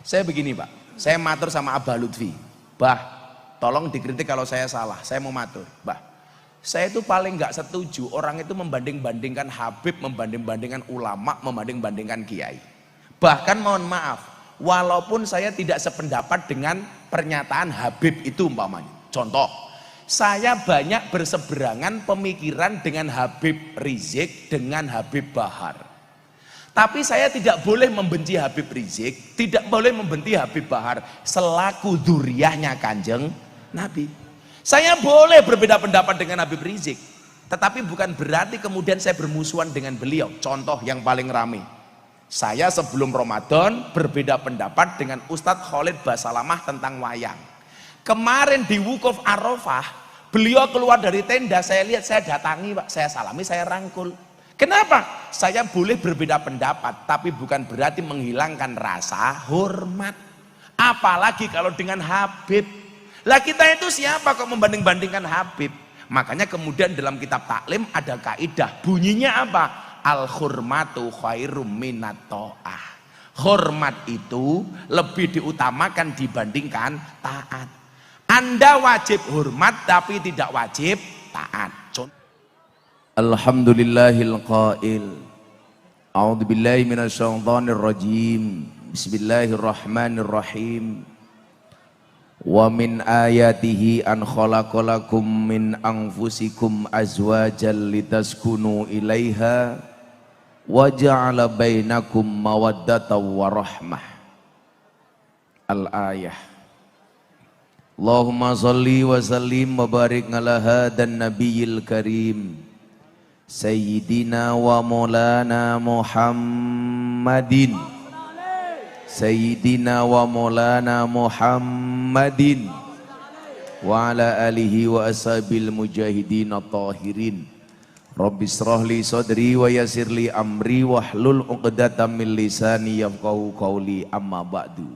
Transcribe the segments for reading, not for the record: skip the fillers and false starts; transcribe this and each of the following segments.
Saya begini Pak, saya matur sama Abah Lutfi, Bah, tolong dikritik kalau saya salah, saya mau matur, Bah. Saya itu paling nggak setuju orang itu membanding-bandingkan Habib, membanding-bandingkan ulama, membanding-bandingkan kiai. Bahkan mohon maaf, walaupun saya tidak sependapat dengan pernyataan Habib itu umpamanya. Contoh, saya banyak berseberangan pemikiran dengan Habib Rizik, dengan Habib Bahar. Tapi saya tidak boleh membenci Habib Rizik, tidak boleh membenci Habib Bahar selaku dzurriyyahnya Kanjeng Nabi. Saya boleh berbeda pendapat dengan Habib Rizik, tetapi bukan berarti kemudian saya bermusuhan dengan beliau. Contoh yang paling rame, saya sebelum Ramadan berbeda pendapat dengan Ustadz Khalid Basalamah tentang wayang. Kemarin di Wukuf Arafah, beliau keluar dari tenda, saya lihat, saya datangi Pak, saya salami, saya rangkul. Kenapa? Saya boleh berbeda pendapat, tapi bukan berarti menghilangkan rasa hormat. Apalagi kalau dengan Habib. Lah kita itu siapa kok membanding-bandingkan Habib? Makanya kemudian dalam kitab taklim ada kaidah, bunyinya apa? Al-hurmatu khairum minat ta'ah. Hormat itu lebih diutamakan dibandingkan taat. Anda wajib hormat tapi tidak wajib taat. Alhamdulillahil qail. A'udzu billahi minasyaitonir rajim. Bismillahirrahmanirrahim. Wa min ayatihi an khalaqalakum min anfusikum azwajan litaskunu ilaiha wa ja'ala bainakum mawaddatan wa rahmah. Al-ayah. Allahumma shalli wa sallim wa barik ala hadan nabiyil karim Sayyidina wa maulana Muhammadin Sayyidina wa maulana Muhammadin wa ala alihi wa ashabil mujahidin at-tahirin. Rabbi shrah li sadri wa yassir li amri wahlul 'uqdatam min lisani yafqahu qawli, amma ba'du.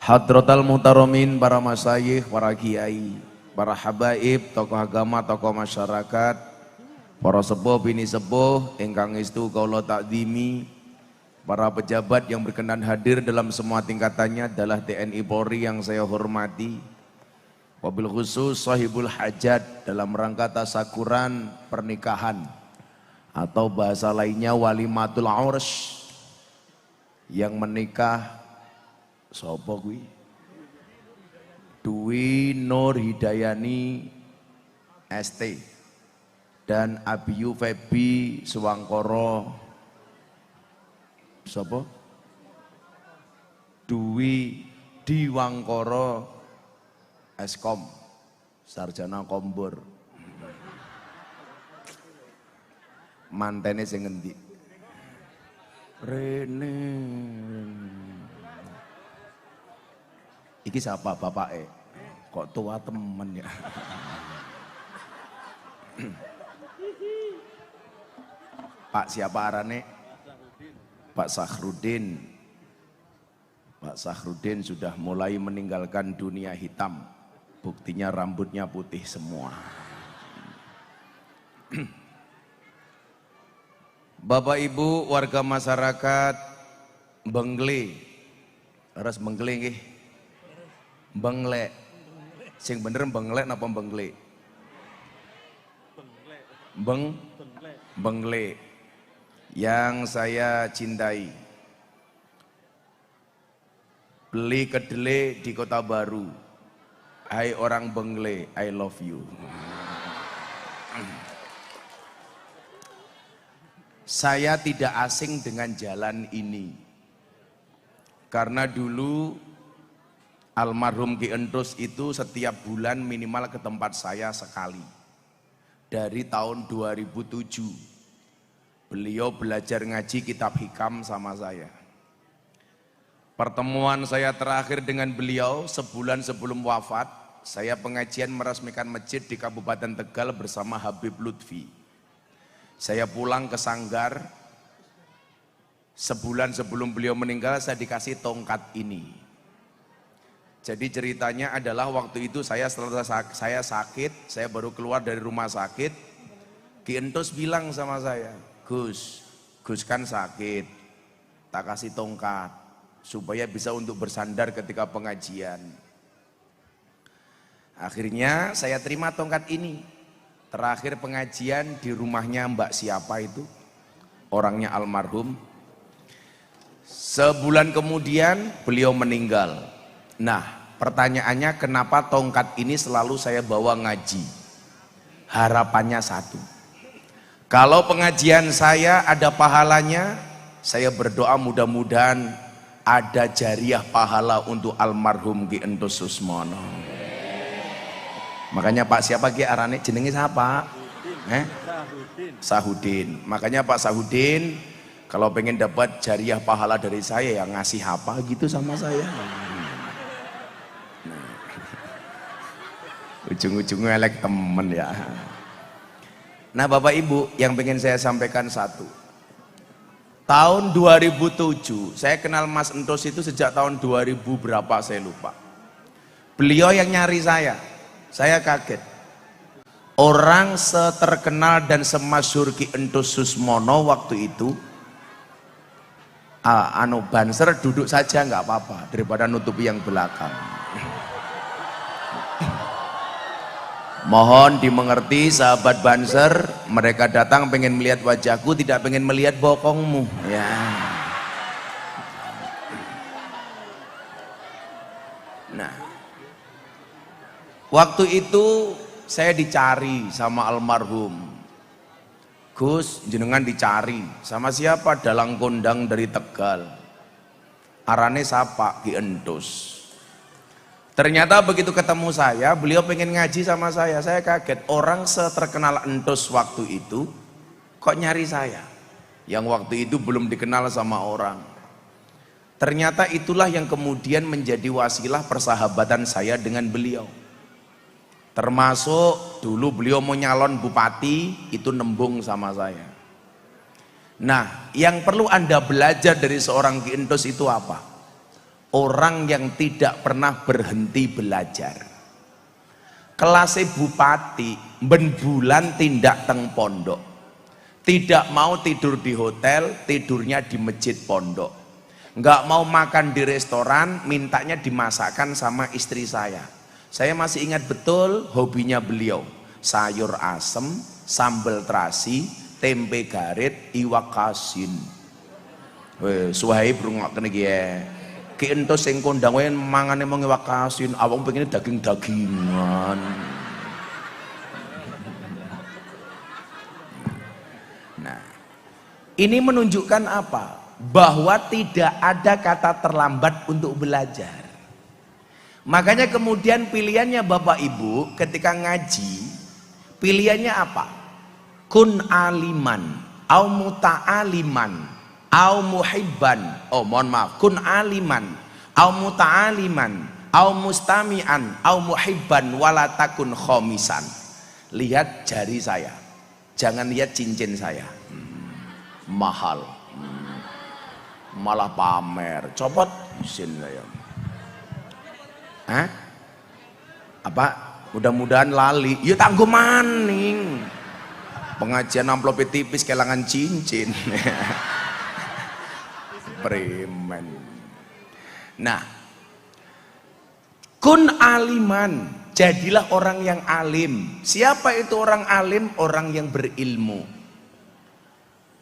Hadratal muhtaramin, para masyayikh, para kiai, para habaib, tokoh agama, tokoh masyarakat, para sepuh bini sepuh ingkang estu kaula takdimi, para pejabat yang berkenan hadir dalam semua tingkatannya adalah TNI Polri yang saya hormati, wabil khusus sahibul hajat dalam rangka tasakuran pernikahan atau bahasa lainnya walimatul urs, yang menikah sapa kuwi? Dwi Nur Hidayani ST dan Abiyu Febi Suwangkoro sapa? Dwi Diwangkoro Eskom sarjana kombur. Mantene sing ngendi? Rene. Iki siapa bapake? Kok tua temen ya? Pak siapa arane? Pak Sakhrudin. Pak Sakhrudin sudah mulai meninggalkan dunia hitam. Buktinya rambutnya putih semua. Bapak Ibu warga masyarakat Bengle. Harus Bengle nggih. Bengle. Sing bener Bengle napa Bengle? Bengle. Yang saya cintai, beli kedelai di Kota Baru. Hai orang Bengle, I love you. Saya tidak asing dengan jalan ini, karena dulu almarhum Ki Entus itu setiap bulan minimal ke tempat saya sekali. Dari tahun 2007 beliau belajar ngaji kitab hikam sama saya. Pertemuan saya terakhir dengan beliau sebulan sebelum wafat, saya pengajian meresmikan masjid di Kabupaten Tegal bersama Habib Lutfi. Saya pulang ke Sanggar, sebulan sebelum beliau meninggal saya dikasih tongkat ini. Jadi ceritanya adalah waktu itu saya sakit, saya baru keluar dari rumah sakit. Ki Entus bilang sama saya, Gus kan sakit, tak kasih tongkat. supaya bisa untuk bersandar ketika pengajian. Akhirnya saya terima tongkat ini. Terakhir pengajian di rumahnya Mbak siapa itu, orangnya almarhum. Sebulan kemudian beliau meninggal. Nah, pertanyaannya kenapa tongkat ini selalu saya bawa ngaji? Harapannya satu, kalau pengajian saya ada pahalanya, saya berdoa mudah-mudahan ada jariah pahala untuk almarhum Ki Entus Susmono. Makanya Pak siapa Ki arane jenenge siapa? Sahudin. Makanya Pak Sahudin kalau pengen dapat jariah pahala dari saya ya ngasih apa gitu sama saya. Nah. Ujung-ujungnya elek temen ya. Nah Bapak Ibu, yang pengen saya sampaikan satu. Tahun 2007, saya kenal Mas Entus itu sejak tahun 2000 berapa saya lupa. Beliau yang nyari saya kaget. Orang seterkenal dan semasyhur Ki Entus Susmono waktu itu, Banser duduk saja nggak apa-apa daripada nutupi yang belakang. Mohon dimengerti sahabat Banser, mereka datang pengen melihat wajahku, tidak pengen melihat bokongmu ya. Nah, waktu itu saya dicari sama almarhum. Gus, jenengan dicari sama siapa? Dalang kondang dari Tegal. Arane sapa Ki Entus. Ternyata begitu ketemu saya, beliau pengen ngaji sama saya kaget. Orang seterkenal Entus waktu itu kok nyari saya, yang waktu itu belum dikenal sama orang. Ternyata itulah yang kemudian menjadi wasilah persahabatan saya dengan beliau. Termasuk dulu beliau mau nyalon bupati, itu nembung sama saya. Nah, yang perlu Anda belajar dari seorang Ki Entus itu apa? Orang yang tidak pernah berhenti belajar. Kelasnya bupati, ben bulan tindak teng pondok. Tidak mau tidur di hotel, tidurnya di masjid pondok. Nggak mau makan di restoran, mintanya dimasakkan sama istri saya. Saya masih ingat betul hobinya beliau. Sayur asem, sambal terasi, tempe garit, iwak asin. Suhaib rungok kene iki. Ki Entus sing kondang wae mangane mung iwak asin, awak pengen daging-dagingan. Nah, ini menunjukkan apa? Bahwa tidak ada kata terlambat untuk belajar. Makanya kemudian pilihannya Bapak Ibu ketika ngaji, pilihannya apa? Kun aliman, au muta'aliman, au muhibban, mohon maaf, kun aliman, au muta'aliman, au mustami'an, au muhibban, walatakun khomisan. Lihat jari saya, jangan lihat cincin saya, mahal, malah pamer, copot isin saya. Apa? Mudah-mudahan lali, ya tangguh maning. Pengajian amplop tipis kelangan cincin. Preman. Nah, kun aliman, jadilah orang yang alim. Siapa itu orang alim? Orang yang berilmu.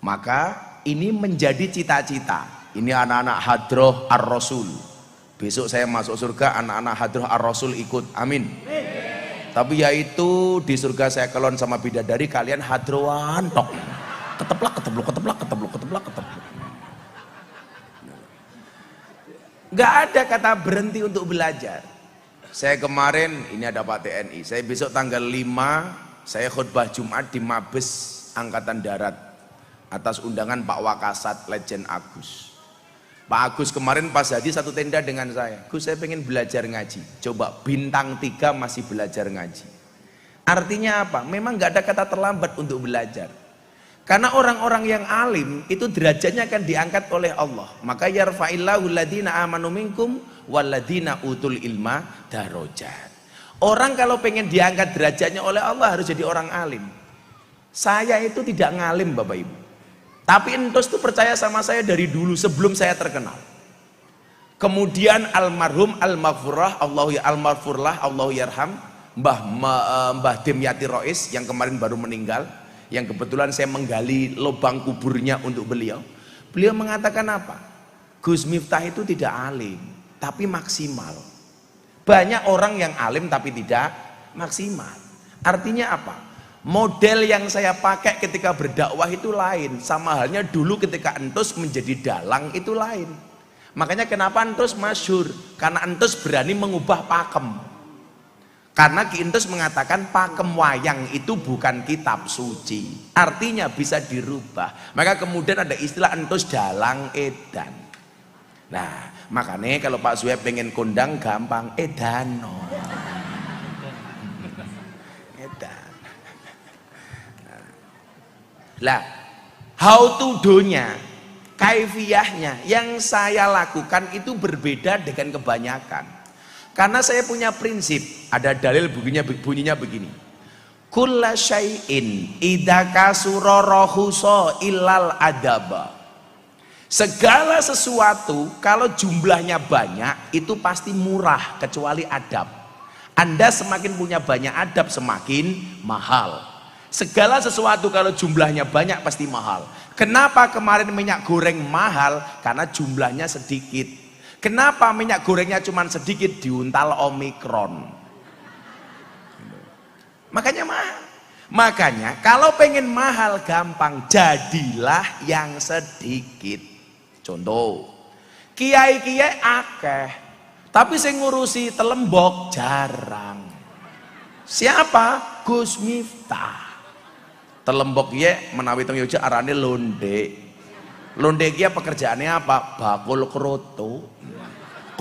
Maka ini menjadi cita-cita. Ini anak-anak hadroh ar-rasul. Besok saya masuk surga, anak-anak hadroh ar-rasul ikut, amin. Tapi yaitu di surga saya kelon sama bidadari, kalian hadroan tok. Keteplak, ketepluk, keteplak, ketepluk, keteplak, ketepluk. Gak ada kata berhenti untuk belajar. Saya kemarin, ini ada Pak TNI, saya besok tanggal 5, saya khutbah Jumat di Mabes Angkatan Darat atas undangan Pak Wakasat Legend Agus. Pak Agus kemarin pas haji satu tenda dengan saya. Gus, saya pengen belajar ngaji. Coba bintang 3 masih belajar ngaji. Artinya apa? Memang gak ada kata terlambat untuk belajar. Karena orang-orang yang alim itu derajatnya akan diangkat oleh Allah. Maka yarfa'illahu alladhina amanu minkum walladhina utul ilma darajat. Orang kalau pengen diangkat derajatnya oleh Allah harus jadi orang alim. Saya itu tidak ngalim Bapak Ibu. Tapi Entus itu percaya sama saya dari dulu sebelum saya terkenal. Kemudian almarhum almaghfurlah Allahu yarham Mbah Demyati Rois yang kemarin baru meninggal, yang kebetulan saya menggali lubang kuburnya untuk beliau. Beliau mengatakan apa? Gus Miftah itu tidak alim tapi maksimal. Banyak orang yang alim tapi tidak maksimal. Artinya apa? Model yang saya pakai ketika berdakwah itu lain, sama halnya dulu ketika entus menjadi dalang itu lain. Makanya kenapa entus masyhur? Karena entus berani mengubah pakem. Karena Ki Entus mengatakan pakem wayang itu bukan kitab suci, artinya bisa dirubah. Maka kemudian ada istilah entus dalang edan. Nah, makanya kalau Pak Sueb pengen kondang gampang, edano. Edan. Lah, how to do-nya, kaifiyahnya yang saya lakukan itu berbeda dengan kebanyakan. Karena saya punya prinsip, ada dalil bunyinya begini. Kulla syai'in idza kasura rahusa illal adaba. Segala sesuatu kalau jumlahnya banyak itu pasti murah kecuali adab. Anda semakin punya banyak adab semakin mahal. Segala sesuatu kalau jumlahnya banyak pasti mahal. Kenapa kemarin minyak goreng mahal? Karena jumlahnya sedikit. Kenapa minyak gorengnya cuma sedikit? Diuntal Omikron. Makanya mahal. Makanya kalau pengen mahal gampang, jadilah yang sedikit. Contoh, kiai-kiai akeh, tapi saya ngurusi telembok jarang. Siapa? Gus Miftah. Telembok kiai menawi teng Yogyakarta arane londe. Londe kiai pekerjaannya apa? Bakul kroto.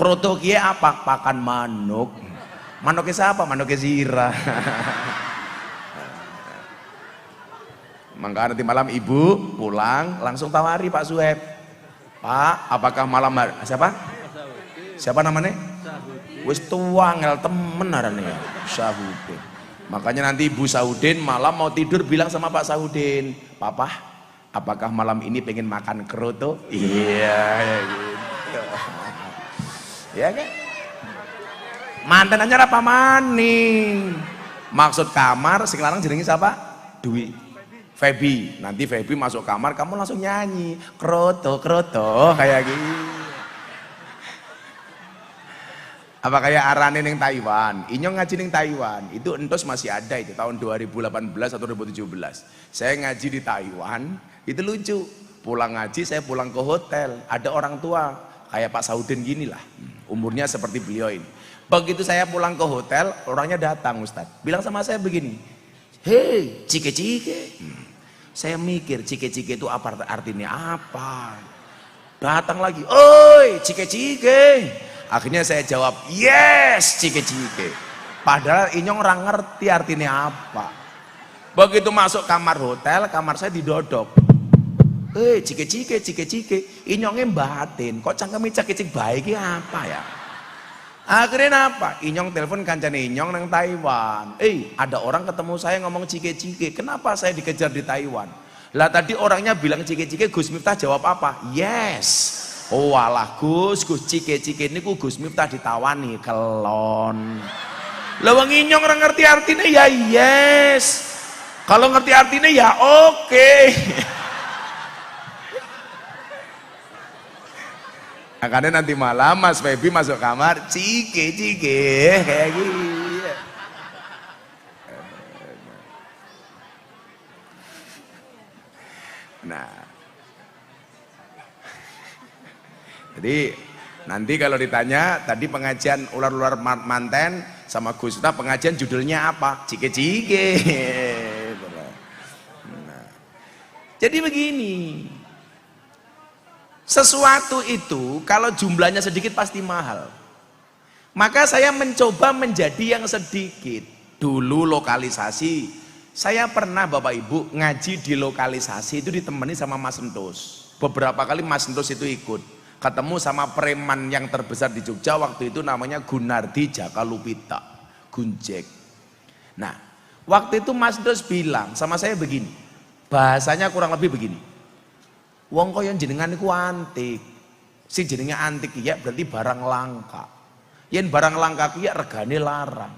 Kroto kiai apa? Pakan manuk. Manuknya siapa? Manuknya Zira. Maka nanti malam ibu pulang langsung tawari Pak Sueb. Pak, apakah malam hari siapa? Siapa namanya? Wis tua ngel temen arane Sahudin. Makanya nanti Ibu Sahudin malam mau tidur bilang sama Pak Sahudin, "Papa, apakah malam ini pengen makan kroto?" Iya, gitu. Ya kan? Mantan anyar apa maning? Maksud kamar sing lanang jenenge siapa? Dwi. Febi. Nanti Febi masuk kamar kamu langsung nyanyi kroto kroto kayak gitu. Apa kayak arane ning Taiwan? Inyong ngaji ning Taiwan. Itu entos masih ada itu tahun 2018 atau 2017. Saya ngaji di Taiwan, itu lucu. Pulang ngaji saya pulang ke hotel, ada orang tua kayak Pak Saudin gini lah. Umurnya seperti beliau ini. Begitu saya pulang ke hotel, orangnya datang Ustadz. Bilang sama saya begini, "Hei, cike-cike." Saya mikir cike-cike itu apa artinya apa? Datang lagi, "Oi, cike-cike." Akhirnya saya jawab, "Yes, cike-cike." Padahal inyong orang ngerti artinya apa. Begitu masuk kamar hotel, kamar saya didodok. "Hei, cike-cike, cike-cike." Inyongnya batin, kok cangkemnya cike-cike baik apa ya? Akhirnya apa? Inyong telepon kancane Inyong nang Taiwan. Ada orang ketemu saya ngomong cike-cike. Kenapa saya dikejar di Taiwan? Lah tadi orangnya bilang cike-cike, Gus Miftah jawab apa? Yes. Oh walah Gus cike-cike niku Gus Miftah ditawani kelon. Lah wong Inyong ora ngerti artinya ya yes. Kalau ngerti artinya ya oke. Makanya nanti malam Mas Febi masuk kamar cike-cike kayak gini. Nah, jadi nanti kalau ditanya tadi pengajian ular-ular manten sama Gus Miftah pengajian judulnya apa? Cike-cike. Nah, jadi begini. Sesuatu itu kalau jumlahnya sedikit pasti mahal. Maka saya mencoba menjadi yang sedikit. Dulu lokalisasi, saya pernah Bapak Ibu ngaji di lokalisasi itu ditemani sama Mas Entus. Beberapa kali Mas Entus itu ikut. Ketemu sama preman yang terbesar di Jogja waktu itu namanya Gunardi Jakalupita, Gunjek. Nah, waktu itu Mas Entus bilang sama saya begini. Bahasanya kurang lebih begini. Wong kaya jenengan niku antik. Sing jenenge antik ya berarti barang langka. Yen barang langka ki ya regane larang.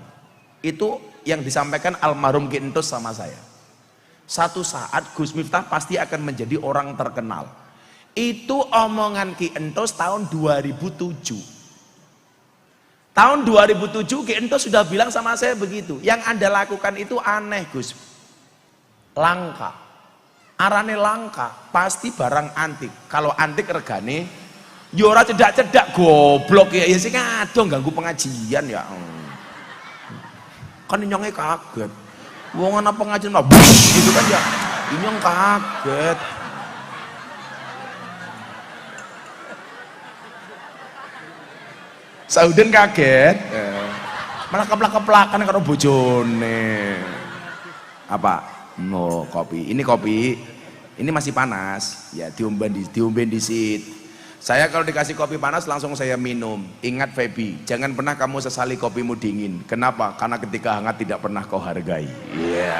Itu yang disampaikan almarhum Ki Entus sama saya. Satu saat Gus Miftah pasti akan menjadi orang terkenal. Itu omongan Ki Entus tahun 2007. Tahun 2007 Ki Entus sudah bilang sama saya begitu. Yang Anda lakukan itu aneh Gus. Langka. Arane langka, pasti barang antik. Kalau antik regane ya ora cedak-cedak goblok ya sing ado ganggu pengajian ya. Kan inyongnya kaget. Wong ana pengajian mah gitu kan ya. Inyong kaget. Sauden kaget. Malah keplak-keplakan karo bojone. Apa? No, kopi. Ini kopi. Ini masih panas. Ya diomben disit. Saya kalau dikasih kopi panas langsung saya minum. Ingat Feby, jangan pernah kamu sesali kopimu dingin. Kenapa? Karena ketika hangat tidak pernah kau hargai. Iya.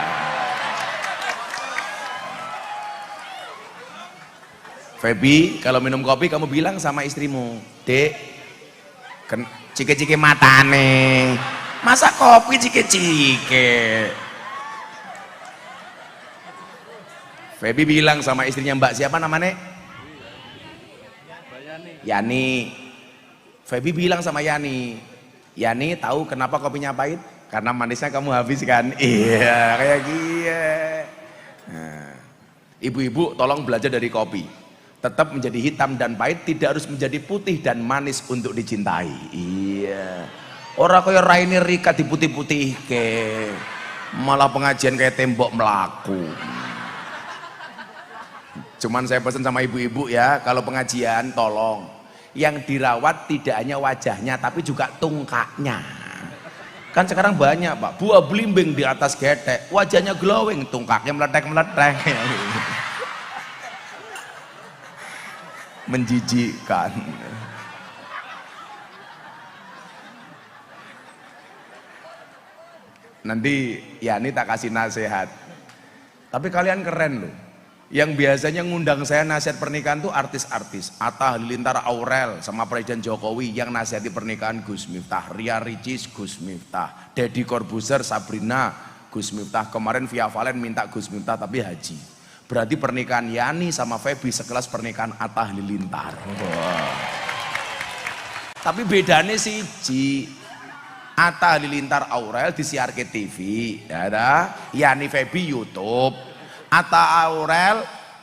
Feby, kalau minum kopi kamu bilang sama istrimu, Dek, cike-cike matane. Masa kopi cike-cike? Feby bilang sama istrinya, Mbak siapa namanya? Yani. Feby bilang sama Yani, Yani tahu kenapa kopinya pahit? Karena manisnya kamu habiskan. Iya kayak gini. Nah, ibu-ibu tolong belajar dari kopi. Tetap menjadi hitam dan pahit, tidak harus menjadi putih dan manis untuk dicintai. Iya. Orang kaya Raini Rika diputih-putih ke, malah pengajian kayak tembok melaku. Cuman saya pesan sama ibu-ibu ya, kalau pengajian tolong yang dirawat tidak hanya wajahnya tapi juga tungkaknya. Kan sekarang banyak Pak, buah belimbing di atas getek, wajahnya glowing, tungkaknya meletek-meletek. Menjijikkan. Nanti ya ini tak kasih nasihat. Tapi kalian keren loh. Yang biasanya ngundang saya nasihat pernikahan tuh artis-artis. Atta Halilintar Aurel sama Presiden Jokowi. Yang nasihati pernikahan Gus Miftah. Ria Ricis Gus Miftah. Deddy Corbuzier Sabrina Gus Miftah. Kemarin Via Valen minta Gus Miftah tapi haji. Berarti pernikahan Yani sama Feby sekelas pernikahan Atta Halilintar. Wow. Tapi bedanya siji. Atta Halilintar Aurel disiar ke TV, ya ada. Yani Feby YouTube. Atta Aurel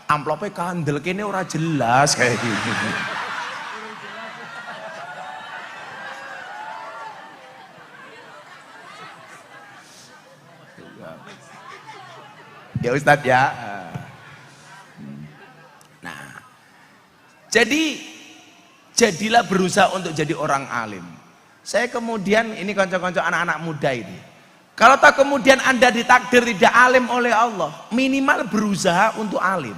amplopnya kandel kene ora jelas kayak gitu. Ya Ustadz ya. Nah, jadilah berusaha untuk jadi orang alim. Saya kemudian ini konco-konco anak-anak muda ini. Kalau tak kemudian Anda ditakdir tidak alim oleh Allah, minimal berusaha untuk alim.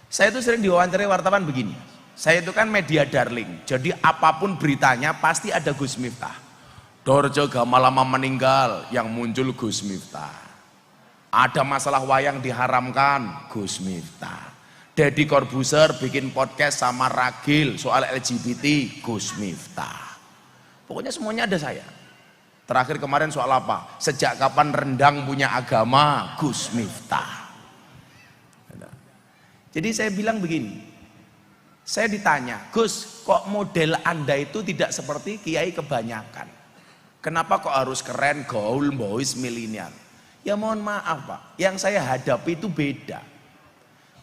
Saya itu sering diwawancarai wartawan begini. Saya itu kan media darling, jadi apapun beritanya pasti ada Gus Miftah. Dorjo Gamalama meninggal, yang muncul Gus Miftah. Ada masalah wayang diharamkan, Gus Miftah. Deddy Corbuzier bikin podcast sama Ragil soal LGBT, Gus Miftah. Pokoknya semuanya ada saya. Terakhir kemarin soal apa? Sejak kapan rendang punya agama? Gus Miftah. Jadi saya bilang begini. Saya ditanya, Gus, kok model Anda itu tidak seperti kiai kebanyakan? Kenapa kok harus keren, gaul, boys, milenial? Ya mohon maaf Pak, yang saya hadapi itu beda.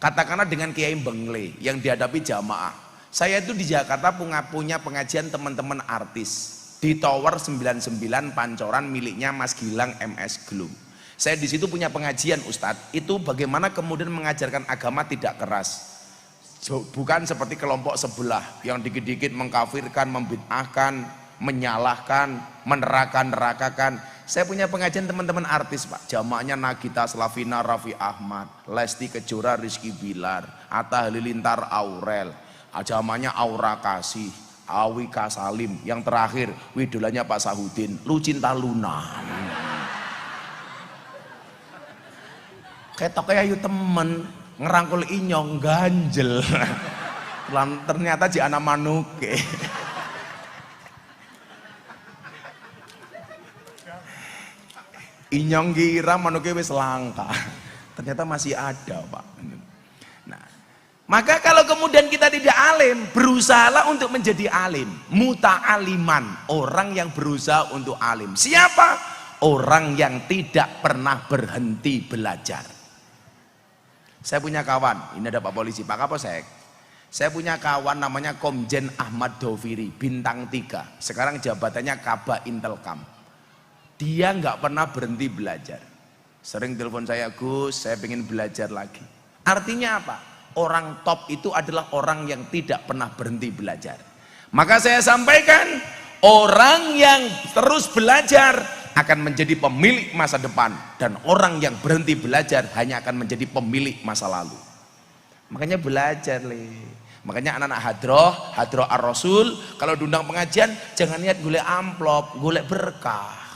Katakanlah dengan kiai Bengle yang dihadapi jamaah. Saya itu di Jakarta punya pengajian teman-teman artis. Di Tower 99 Pancoran miliknya Mas Gilang MS Gloom. Saya di situ punya pengajian Ustadz. Itu bagaimana kemudian mengajarkan agama tidak keras. Bukan seperti kelompok sebelah yang dikit-dikit mengkafirkan, membid'ahkan, menyalahkan, menerakan-nerakakan. Saya punya pengajian teman-teman artis Pak. Jamaahnya Nagita Slavina, Raffi Ahmad, Lesti Kejora, Rizky Bilar, Atta Halilintar Aurel. Jamaahnya Aura Kasih, Awi Kasalim, yang terakhir widolanya Pak Sahudin, Lucinta Luna. Ketoknya ayu temen ngerangkul inyong ganjel. Ternyata ji anak manuke. Inyong kira manuke wis langka. Ternyata masih ada, Pak. Nah, maka kalau kemudian kita tidak alim, berusahalah untuk menjadi alim. Muta'aliman, orang yang berusaha untuk alim. Siapa? Orang yang tidak pernah berhenti belajar. Saya punya kawan, ini ada Pak Polisi, Pak Kapolsek. Saya punya kawan namanya Komjen Ahmad Doviri, bintang 3. Sekarang jabatannya Kabak Intelkam. Dia nggak pernah berhenti belajar. Sering telepon saya, Gus, saya pengen belajar lagi. Artinya apa? Orang top itu adalah orang yang tidak pernah berhenti belajar. Maka saya sampaikan, orang yang terus belajar akan menjadi pemilik masa depan, dan orang yang berhenti belajar hanya akan menjadi pemilik masa lalu. Makanya belajar, makanya anak-anak hadroh ar-rasul, kalau diundang pengajian jangan niat golek amplop, golek berkah.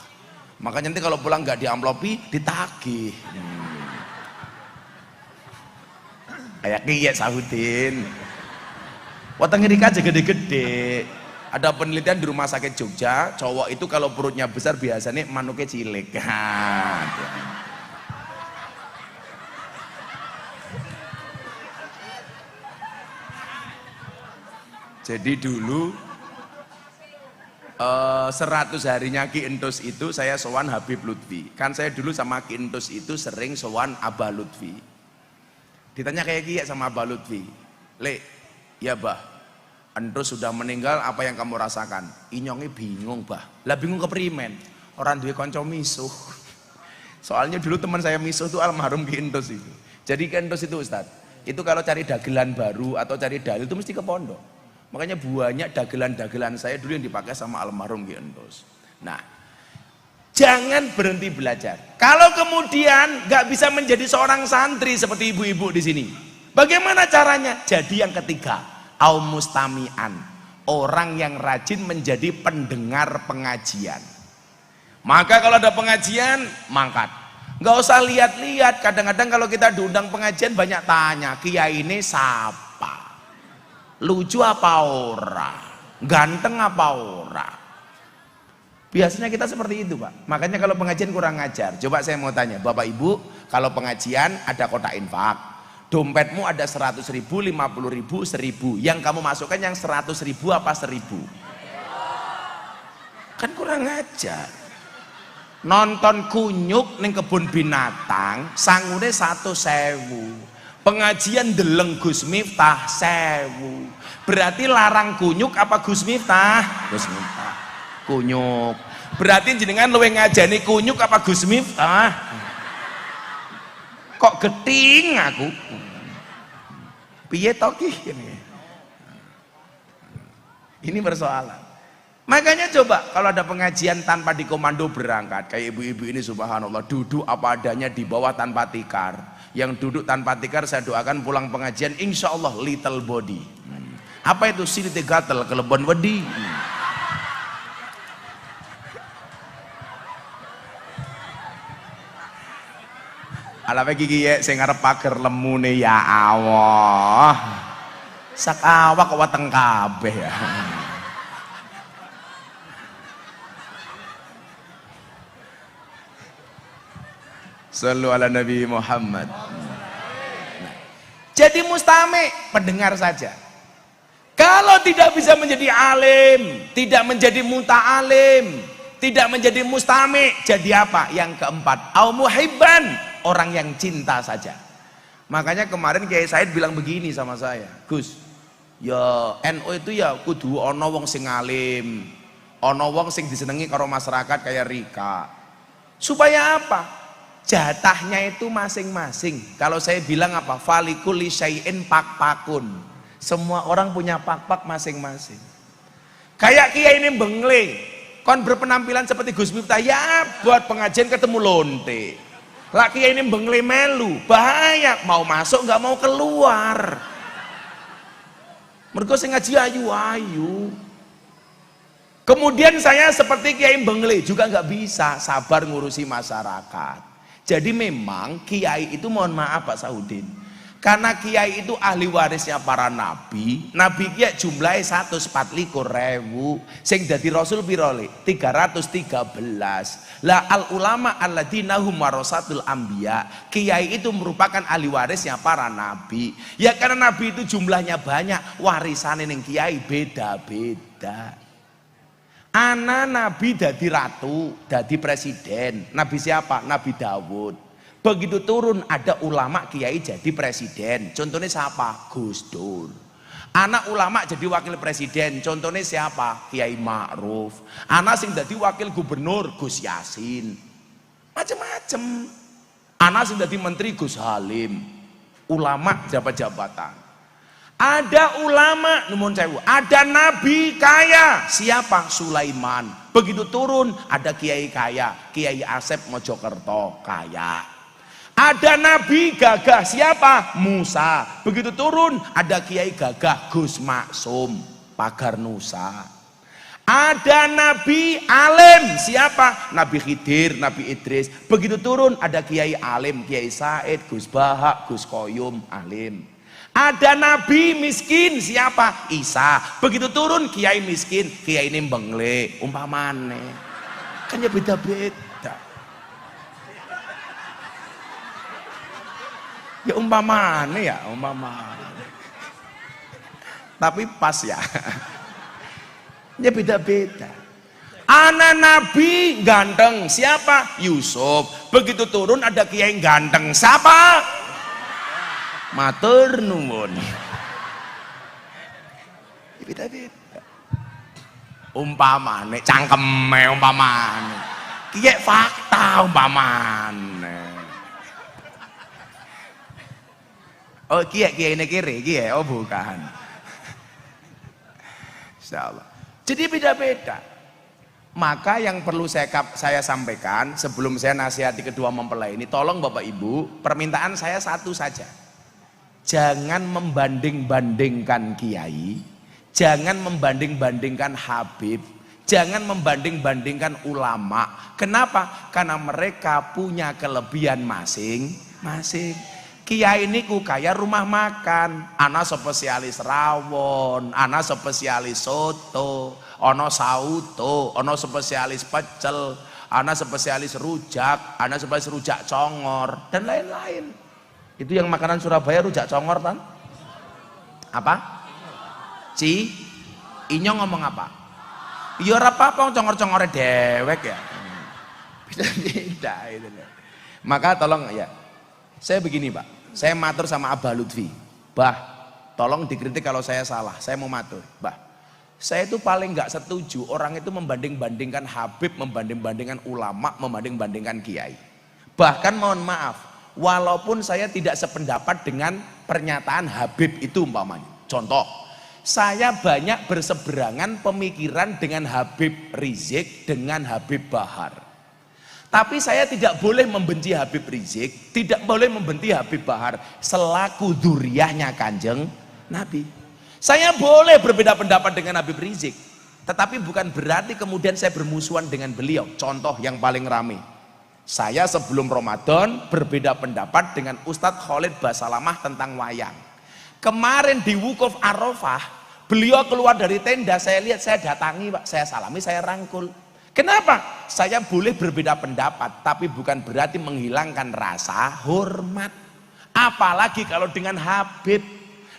Makanya nanti kalau pulang nggak diamplopi, ditagih. Kayak kiye Sahudin. Weteng ngrika aja gede-gede. Ada penelitian di rumah sakit Jogja, cowok itu kalau perutnya besar biasanya manuknya cilik. Jadi dulu 100 harinya Ki Entus itu saya sowan Habib Lutfi. Kan saya dulu sama Ki Entus itu sering sowan Abah Lutfi. Ditanya kayak Ki sama Abah Lutfi, "Le, ya Bah, Entus sudah meninggal, apa yang kamu rasakan?" Inyongnya bingung, Bah. Lah bingung keprimen? Orang duwe konco misuh. Soalnya dulu teman saya misuh itu almarhum Ki Entus itu. Jadi Ki Entus itu Ustadz, itu kalau cari dagelan baru atau cari dalil itu mesti ke pondok. Makanya banyak dagelan-dagelan saya dulu yang dipakai sama almarhum Ki Entus. Nah, jangan berhenti belajar. Kalau kemudian nggak bisa menjadi seorang santri seperti ibu-ibu di sini, bagaimana caranya? Jadi yang ketiga, mustami'an, orang yang rajin menjadi pendengar pengajian. Maka kalau ada pengajian, mangkat. Nggak usah lihat-lihat. Kadang-kadang kalau kita diundang pengajian banyak tanya, kiai ini siapa? Lucu apa ora? Ganteng apa ora? Biasanya kita seperti itu, Pak. Makanya kalau pengajian kurang ngajar. Coba saya mau tanya, Bapak Ibu, kalau pengajian ada kotak infak, dompetmu ada 100.000, 50.000, 1.000. Yang kamu masukkan yang 100.000 apa 1.000? Kan kurang ngajar. Nonton kunyuk ning kebun binatang, sangune 100.000. Pengajian deleng Gus Miftah 1.000. Berarti larang kunyuk apa Gus Miftah? Gus Miftah. Kunyuk. Berarti jenengan luwih ngajani kunyuk apa Gus Miftah? Kok geting aku? Piye to ki? Ini persoalan. Makanya coba kalau ada pengajian tanpa dikomando berangkat, kayak ibu-ibu ini subhanallah duduk apa adanya di bawah tanpa tikar. Yang duduk tanpa tikar saya doakan pulang pengajian insya Allah little body. Apa itu? Silite gatel kelebon wedi. Alape iki ya sing arep pager lemune ya Allah. Sak awak weteng kabeh ya. Sallu ala Nabi Muhammad. Jadi mustami, pendengar saja. Kalau tidak bisa menjadi alim, tidak menjadi muta'alim, tidak menjadi mustami, jadi apa? Yang keempat, au muhibban, orang yang cinta saja. Makanya kemarin Kiai Said bilang begini sama saya, Gus, ya NU itu ya kudu ono wong sing alim, ono wong sing disenengi karo masyarakat kayak Rika. Supaya apa? Jatahnya itu masing-masing. Kalau saya bilang apa? Falikuli syai'in pak-pakun. Semua orang punya pak-pak masing-masing. Kayak Kiai ini bengle, kon berpenampilan seperti Gus Miftah, ya buat pengajian ketemu lonte. Lah Kiai ini bengle melu, bahaya, mau masuk nggak mau keluar. Mergo sing ngaji ayu-ayu. Kemudian saya seperti Kiai bengle juga nggak bisa sabar ngurusi masyarakat. Jadi memang kiai itu mohon maaf Pak Saudin, Karena kiai itu ahli warisnya para nabi. Nabi kiai jumlahnya 144.000. Sing dadi rasul pirole 313. Lah al ulama alladzina hum warasatul anbiya. Kiai itu merupakan ahli warisnya para nabi. Ya karena nabi itu jumlahnya banyak, warisannya ning kiai beda-beda. Anak nabi dadi ratu, dadi presiden. Nabi siapa? Nabi Dawud. Begitu turun ada ulama kiai jadi presiden. Contohnya siapa? Gus Dur. Anak ulama jadi wakil presiden. Contohnya siapa? Kiai Ma'ruf. Anak sing jadi wakil gubernur Gus Yasin. Macem-macem. Anak sing jadi menteri Gus Halim. Ulama jabat-jabatan. Ada ulama numun sewu, ada nabi kaya. Siapa? Sulaiman. Begitu turun ada kiai kaya, Kiai Asep Mojokerto kaya. Ada nabi gagah, siapa? Musa. Begitu turun ada kiai gagah Gus Maksum, Pagar Nusa. Ada nabi alim, siapa? Nabi Khidir, Nabi Idris. Begitu turun ada kiai alim, Kiai Said, Gus Bahak, Gus Koyum, alim. Ada nabi miskin, siapa? Isa. Begitu turun kiai miskin, kiai ini bengle, umpamane. Kan ya beda-beda. Ya umpamane ya, umpamane. Tapi pas ya. Ya beda-beda. Anak nabi ganteng, siapa? Yusuf. Begitu turun ada kiai ganteng, siapa? Matur nuwun. Beda-beda. Umpamane, cangkeme umpamane. Kiai fakta umpamane. Oh kiai ini kiri, kiai, oh bukan. Insyaallah. Jadi beda-beda. Maka yang perlu saya sampaikan sebelum saya nasihati kedua mempelai ini, tolong Bapak Ibu, permintaan saya satu saja. Jangan membanding-bandingkan kiai, jangan membanding-bandingkan habib, jangan membanding-bandingkan ulama. Kenapa? Karena mereka punya kelebihan masing-masing. Kiai niku kaya rumah makan, ana spesialis rawon, ana spesialis soto, ana sauto, ana spesialis pecel, ana spesialis rujak, ana spesialis rujak congor dan lain-lain. Itu yang makanan Surabaya rujak congor kan? Apa? Inyong ngomong apa? Ya ora apa-apa congor-congore dewek ya. Beda itu. Maka tolong ya. Saya begini, Pak. Saya matur sama Abah Lutfi, Bah, tolong dikritik kalau saya salah. Saya mau matur, Bah. Saya itu paling nggak setuju orang itu membanding-bandingkan habib, membanding-bandingkan ulama, membanding-bandingkan kiai. Bahkan mohon maaf, walaupun saya tidak sependapat dengan pernyataan habib itu umpamanya. Contoh, saya banyak berseberangan pemikiran dengan Habib Rizik, dengan Habib Bahar. Tapi saya tidak boleh membenci Habib Rizik, tidak boleh membenci Habib Bahar selaku dzurriyyahnya Kanjeng Nabi. Saya boleh berbeda pendapat dengan Habib Rizik, tetapi bukan berarti kemudian saya bermusuhan dengan beliau. Contoh yang paling rame, saya sebelum Ramadan berbeda pendapat dengan Ustadz Khalid Basalamah tentang wayang. Kemarin di Wukuf Arafah, beliau keluar dari tenda, saya lihat, saya datangi Pak, saya salami, saya rangkul. Kenapa? Saya boleh berbeda pendapat, tapi bukan berarti menghilangkan rasa hormat. Apalagi kalau dengan Habib.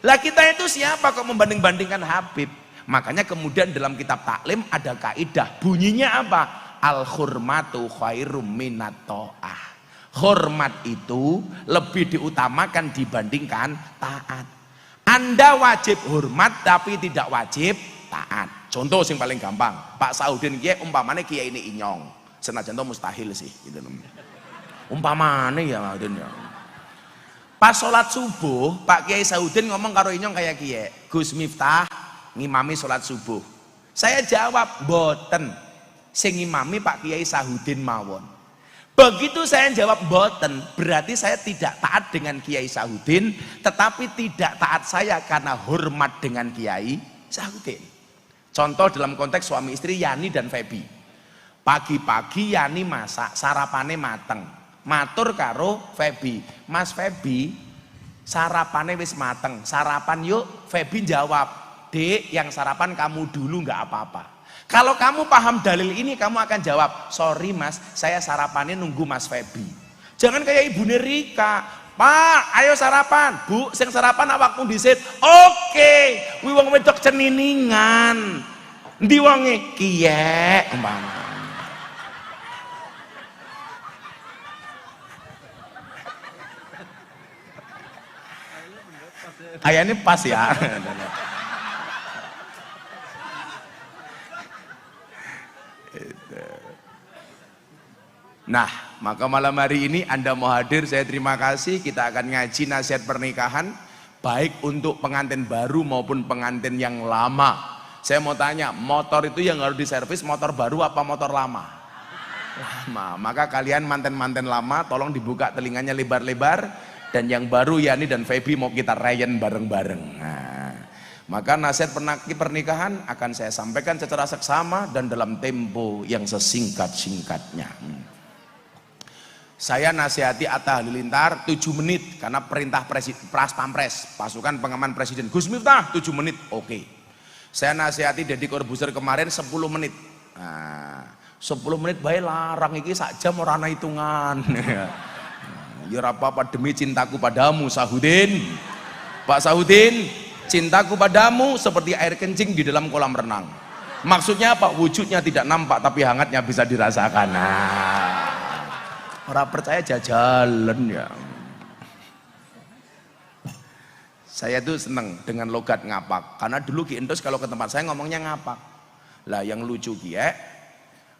Lah kita itu siapa kok membanding-bandingkan Habib? Makanya kemudian dalam kitab taklim ada kaidah, bunyinya apa? Al-hurmatu khairum minat ta'ah. Hormat itu lebih diutamakan dibandingkan taat. Anda wajib hormat tapi tidak wajib taat. Contoh yang paling gampang, Pak Saudin kiai umpamane kiai ini inyong, senajan itu mustahil sih, gitu. Umpamane ya Saudin ya. Pas sholat subuh, Pak Kiai Saudin ngomong karo inyong kayak kiai, Gus Miftah ngimami sholat subuh. Saya jawab, boten, sing ngimami Pak Kiai Saudin mawon. Begitu saya jawab boten, berarti saya tidak taat dengan Kiai Saudin, tetapi tidak taat saya karena hormat dengan Kiai Saudin. Contoh dalam konteks suami istri Yani dan Febi. Pagi-pagi Yani masak, sarapannya mateng. Matur karo Febi, Mas Febi, Sarapannya wis mateng, sarapan yuk. Febi jawab, Dek, yang sarapan kamu dulu nggak apa-apa. Kalau kamu paham dalil ini, kamu akan jawab, sorry mas, saya sarapannya nunggu mas Febi. Jangan kayak ibu Rika, Pak, ayo sarapan. Bu, sing sarapan awakmu dhisit. Oke, wi wong wedok ceniningan. Ndi wonge kiyek umpama. Ayahnya pas ya. Nah, maka malam hari ini Anda mau hadir, saya terima kasih. Kita akan ngaji nasihat pernikahan, baik untuk pengantin baru maupun pengantin yang lama. Saya mau tanya, motor itu yang harus diservis motor baru apa motor lama? Lama. Maka kalian manten-manten lama, tolong dibuka telinganya lebar-lebar. Dan yang baru Yani dan Febi mau kita rayan bareng-bareng. Nah, maka nasihat pernikahan akan saya sampaikan secara seksama dan dalam tempo yang sesingkat-singkatnya. Saya nasihati Atta Halilintar 7 menit karena perintah Pampres, pasukan pengaman presiden. Gus Miftah 7 menit, oke. Saya nasihati Deddy Corbuzier kemarin 10 menit. Nah, 10 menit bae larang iki sak jam ora ana hitungan. Ya apa-apa demi cintaku padamu Sahudin. Pak Sahudin, cintaku padamu seperti air kencing di dalam kolam renang. Maksudnya apa? Wujudnya tidak nampak tapi hangatnya bisa dirasakan. Nah, orang percaya jajalan ya. Saya tuh seneng dengan logat ngapak. Karena dulu Ki Entus kalau ke tempat saya ngomongnya ngapak. Lah yang lucu Ki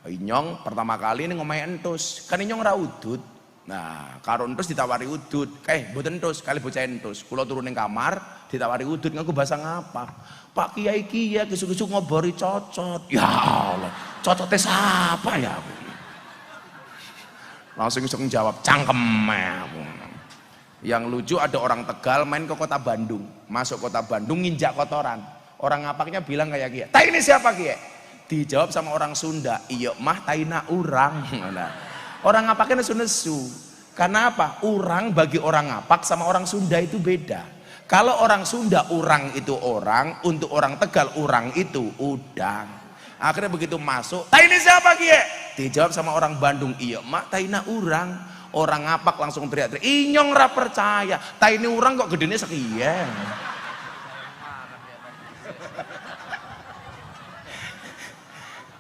Inyong pertama kali ini ngomongnya Entus. Kan Inyong ra udut. Nah, karo entus ditawari udut, mboten entus, kali bocah entus. Kula turun ning kamar, ditawari udut nganggo bahasa ngapa? Pak Kiai ki ya kesuk-kesuk ngobori cocot. Ya Allah, cocotnya siapa ya? Langsung iseng jawab, cangkem. Yang lucu ada orang Tegal main ke kota Bandung, masuk kota Bandung nginjak kotoran. Orang ngapaknya bilang kayak Kiai, "Tai ini siapa Kiai?" Dijawab sama orang Sunda, "Iya mah taina urang." Orang ngapaknya nesu-nesu. Karena apa? Urang bagi orang ngapak sama orang Sunda itu beda. Kalau orang Sunda urang itu orang, untuk orang Tegal urang itu udang. Akhirnya begitu masuk, "Tai ini siapa Kiai?" Dijawab sama orang Bandung, "Iya mak taina urang." Orang ngapak langsung teriak-teriak, "Inyong ra percaya, tai ini urang kok gedene sekian."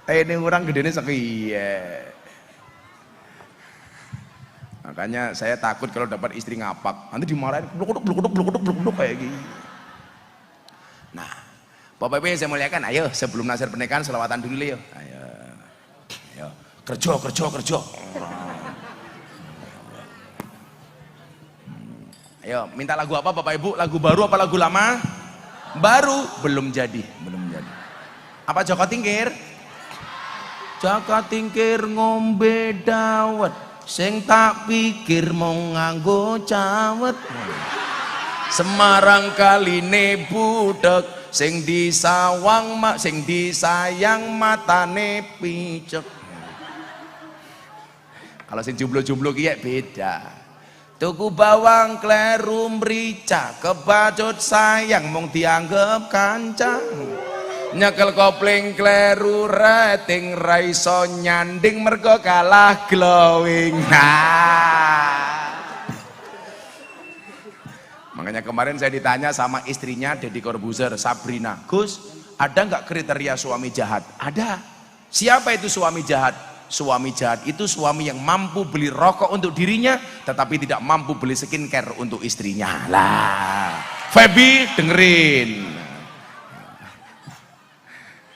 Tai ini urang gedene sekian. Makanya saya takut kalau dapat istri ngapak, nanti dimarahin bluk kayak gini. Nah, Bapak Ibu yang saya muliakan, ayo sebelum nasihat pernikahan selawatan dulu yuk. Ayo. Kerja. Ayo, minta lagu apa Bapak Ibu? Lagu baru apa lagu lama? Baru, belum jadi. Apa Joko Tingkir? Joko Tingkir ngombe dawet. Sing tak pikir mau nganggo cawet. Semarang kaline budek, sing disawang sing disayang matane picek. Kalau sing jomblo-jomblo ki beda. Tuku bawang kleru mrica, kebacut sayang mung dianggep kanca. Nyekel kopling kleru rating raiso nyanding mergo kalah glowing. Makanya kemarin saya ditanya sama istrinya Deddy Corbuzier, Sabrina, "Gus, ada nggak kriteria suami jahat?" Ada. Siapa itu suami jahat? Suami jahat itu suami yang mampu beli rokok untuk dirinya tetapi tidak mampu beli skincare untuk istrinya. Lah, Febi dengerin.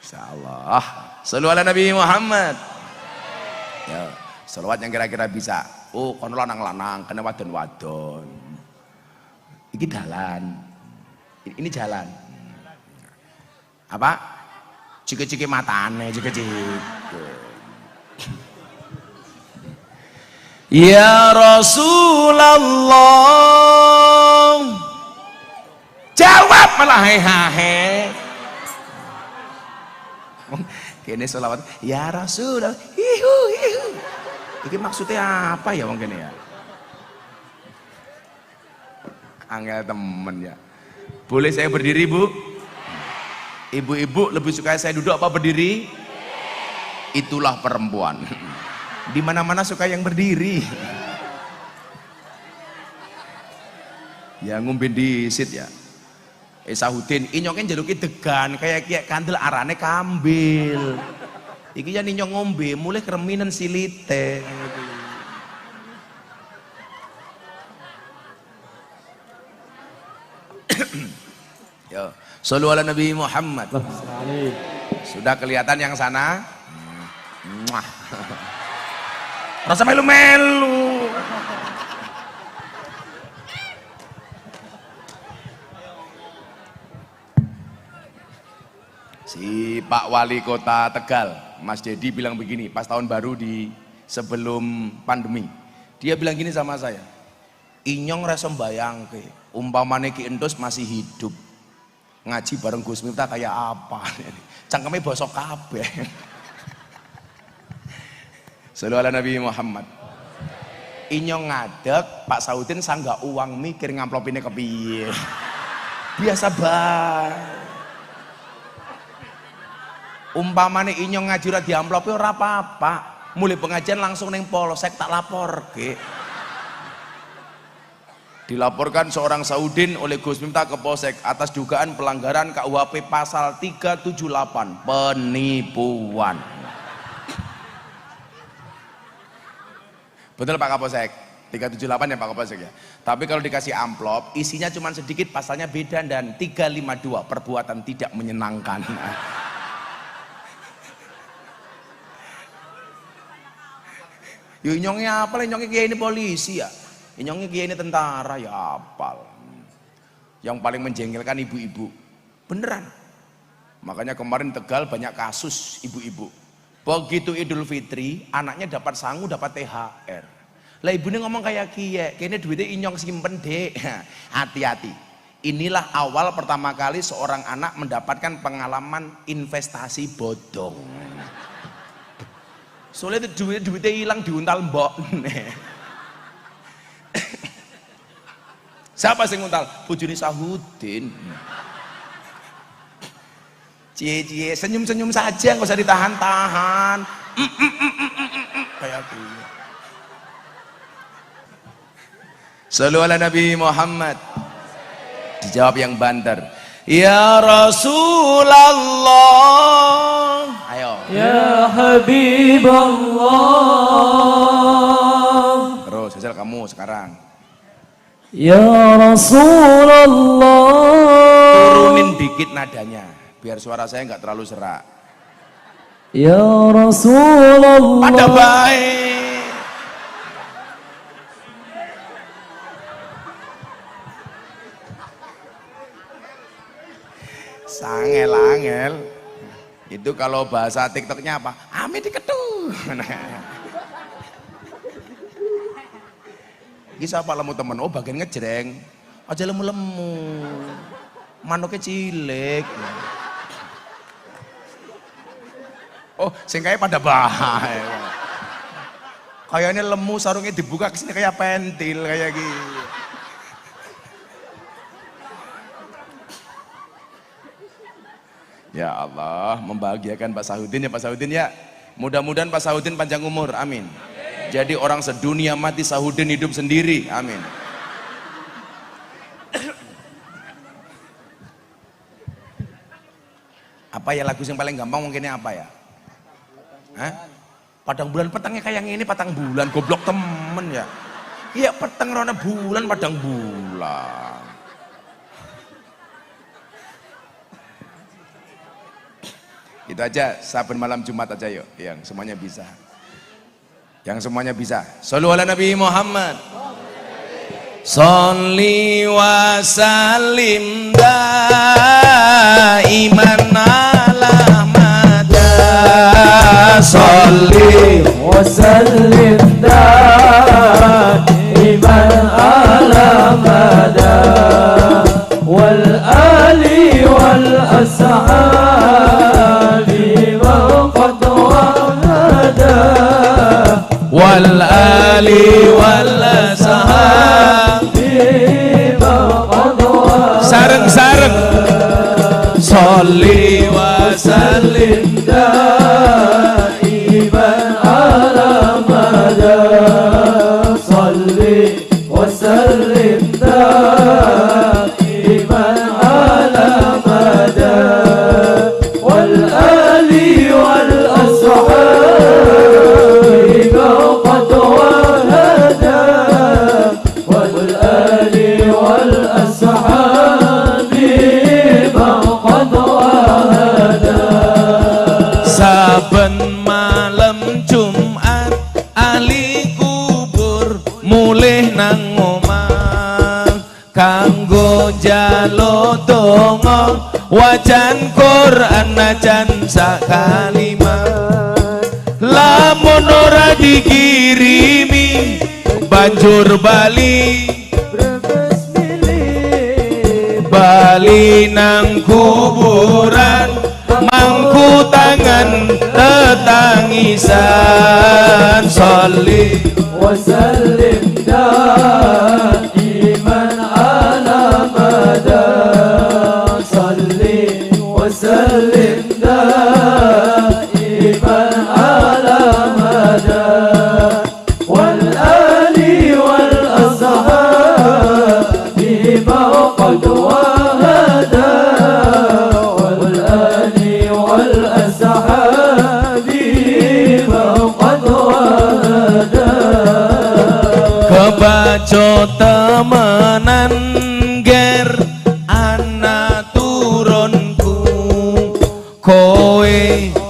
Insyaallah. Shallu ala Nabi Muhammad. Ya, selawat yang kira-kira bisa. Oh, kono lanang-lanang, kena wadon-wadon. Ini jalan. Ini jalan. Apa? Cike-cike matane, cike-cike. Ya Rasulullah. Jawab malah hehehe. Kene selawat ya Rasul, hihu. Ini maksudnya apa ya wong kene ya? Angel temen ya. Boleh saya berdiri, Bu? Ibu-ibu lebih suka saya duduk apa berdiri? Itulah perempuan. Di mana-mana suka yang berdiri. Ya ngombe disit ya. Sahudin inyongnya jaluki degan kayak kandel arane kambil. Iki ya inyong ngombe mulai kereminan silite. Yo, shollu ala Nabi Muhammad. Sudah kelihatan yang sana? Rasa melu-melu. Si Pak Wali Kota Tegal, Mas Dedi bilang begini, pas tahun baru di sebelum pandemi. Dia bilang gini sama saya, inyong rasa mbayangke, umpamane Ki Entus masih hidup, ngaji bareng Gus Miftah kayak apa? Cangkeme bosok kabeh. Shollu ala Nabi Muhammad. Inyong ngadeg, Pak Saudin sanggak uang mikir ngamplopinnya kepiye. Biasa banget. Umpamane inyong ngaji ora diamplopi ora apa-apa. Mulai pengajian langsung neng polsek tak laporke. Dilaporkan seorang Saudin oleh Gus Miftah ke Polsek atas dugaan pelanggaran KUHP pasal 378 penipuan. Betul Pak Kapolsek? 378 ya Pak Kapolsek ya. Tapi kalau dikasih amplop isinya cuma sedikit, pasalnya beda dan 352 perbuatan tidak menyenangkan. Yo nyongnya apa? Nyongnya kiai ini polisi ya. Inyongnya kiai ini tentara ya apal. Yang paling menjengkelkan ibu-ibu. Beneran. Makanya kemarin Tegal banyak kasus ibu-ibu. Begitu Idul Fitri, anaknya dapat sangu, dapat THR. Lah ibunya ngomong kayak kiai, kayaknya duitnya inyong simpen dek. Hati-hati. Inilah awal pertama kali seorang anak mendapatkan pengalaman investasi bodong. Soalnya duitnya hilang diuntal mbok. Siapa sing nguntal? Bojone Sahudin. Cie-cie, senyum-senyum saja, nggak usah ditahan-tahan. Kayak gitu. Shollu ala Nabi Muhammad. Dijawab yang banter. Ya Rasulullah. Ayo. Ya Habiballah. Terus, Hasil kamu sekarang. Ya Rasulullah. Turunin dikit nadanya, biar suara saya nggak terlalu serak. Ya Rasulullah. Pada baik. Sangel-angel. Itu kalau bahasa TikToknya apa? Ame diketuh. Iki sapa lemu temen? Oh bagian ngejreng. Aja lemu-lemu. Manuknya cilik. Oh, sing kaya pada bahaya. Kayaknya lemu sarungnya dibuka kesini kayak pentil kayak gitu. Ya Allah, membahagiakan Pak Sahudin ya Pak Sahudin ya. Mudah-mudahan Pak Sahudin panjang umur, amin. Jadi orang sedunia mati, Sahudin hidup sendiri, amin. Apa ya lagu yang paling gampang mungkinnya apa ya? Hah? Padang bulan petangnya kayak yang ini, patang bulan, goblok temen ya. Iya petang rona bulan, padang bulan. Itu aja, saben malam Jumat aja yuk, yang semuanya bisa. Yang semuanya bisa. Shollu ala Nabi Muhammad. Sholli wa sallim daiman ala mada. Sholli wa sallim daiman ala mada. Wal ali wal ashabi wa qad wahada. Wal ali wal ashabi wa وسلم دائما على مدى صل وسلم دائما على مدى والآل والأصحاب قد وهدى والآل والأصحاب قد وهدى Saben malam Jumat ahli kubur mulih nang omah kanggo jalo donga wajan Quran najan sakalimat lamun ora dikirimi banjur bali bali nang kuburan mangku tangan tetangisan sholli وسلم دائما على مدى صل وسلم دائما على مدى والآل والأصحاب قد وهدى والآل والأصحاب قد وهدى kebaco temenan ger anak turunku kowe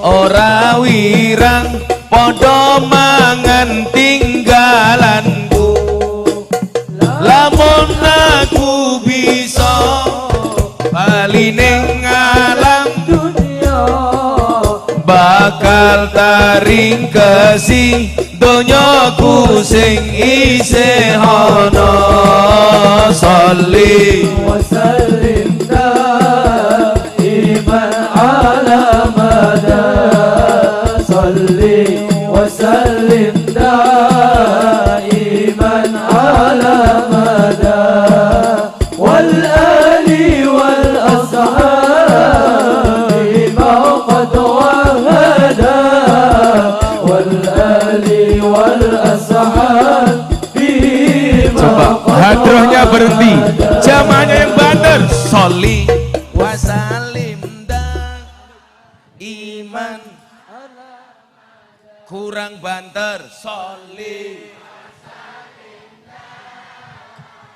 ora wirang padha mangan tinggalanku lamun aku bisa bali ning alam dunia bakal taring kesi donyaku sing isih ana sholli وسلم دائما على مدى صل وسلم دائما على مدى والآل والأصحاب قد وهدى والآل والأصحاب coba hadrohnya berhenti jamaahnya yang banter sholli wasalim da iman kurang banter sholli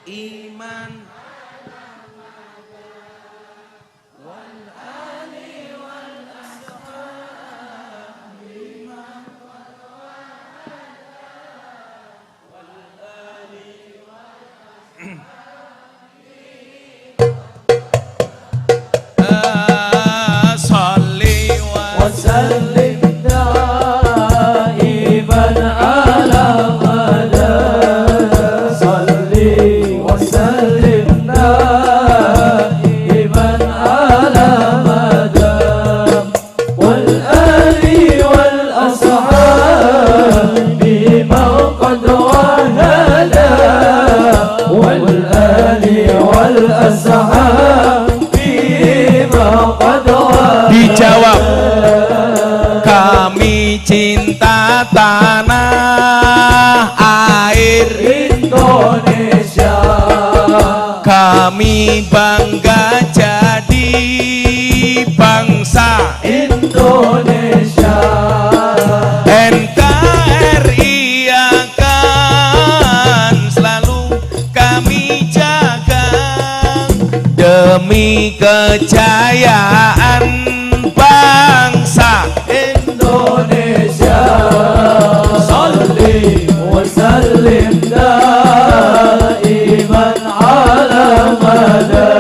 iman وسلم دائما على مدى صل وسلم دائما على مدى والآل والأصحاب قد وهدى والآل والأصحاب قد وهدى dijawab kami cinta tanah air Indonesia kami bangga jadi bangsa Indonesia NKRI akan selalu kami jaga demi kejayaan bangsa Indonesia salli wa sallim daiman ala mada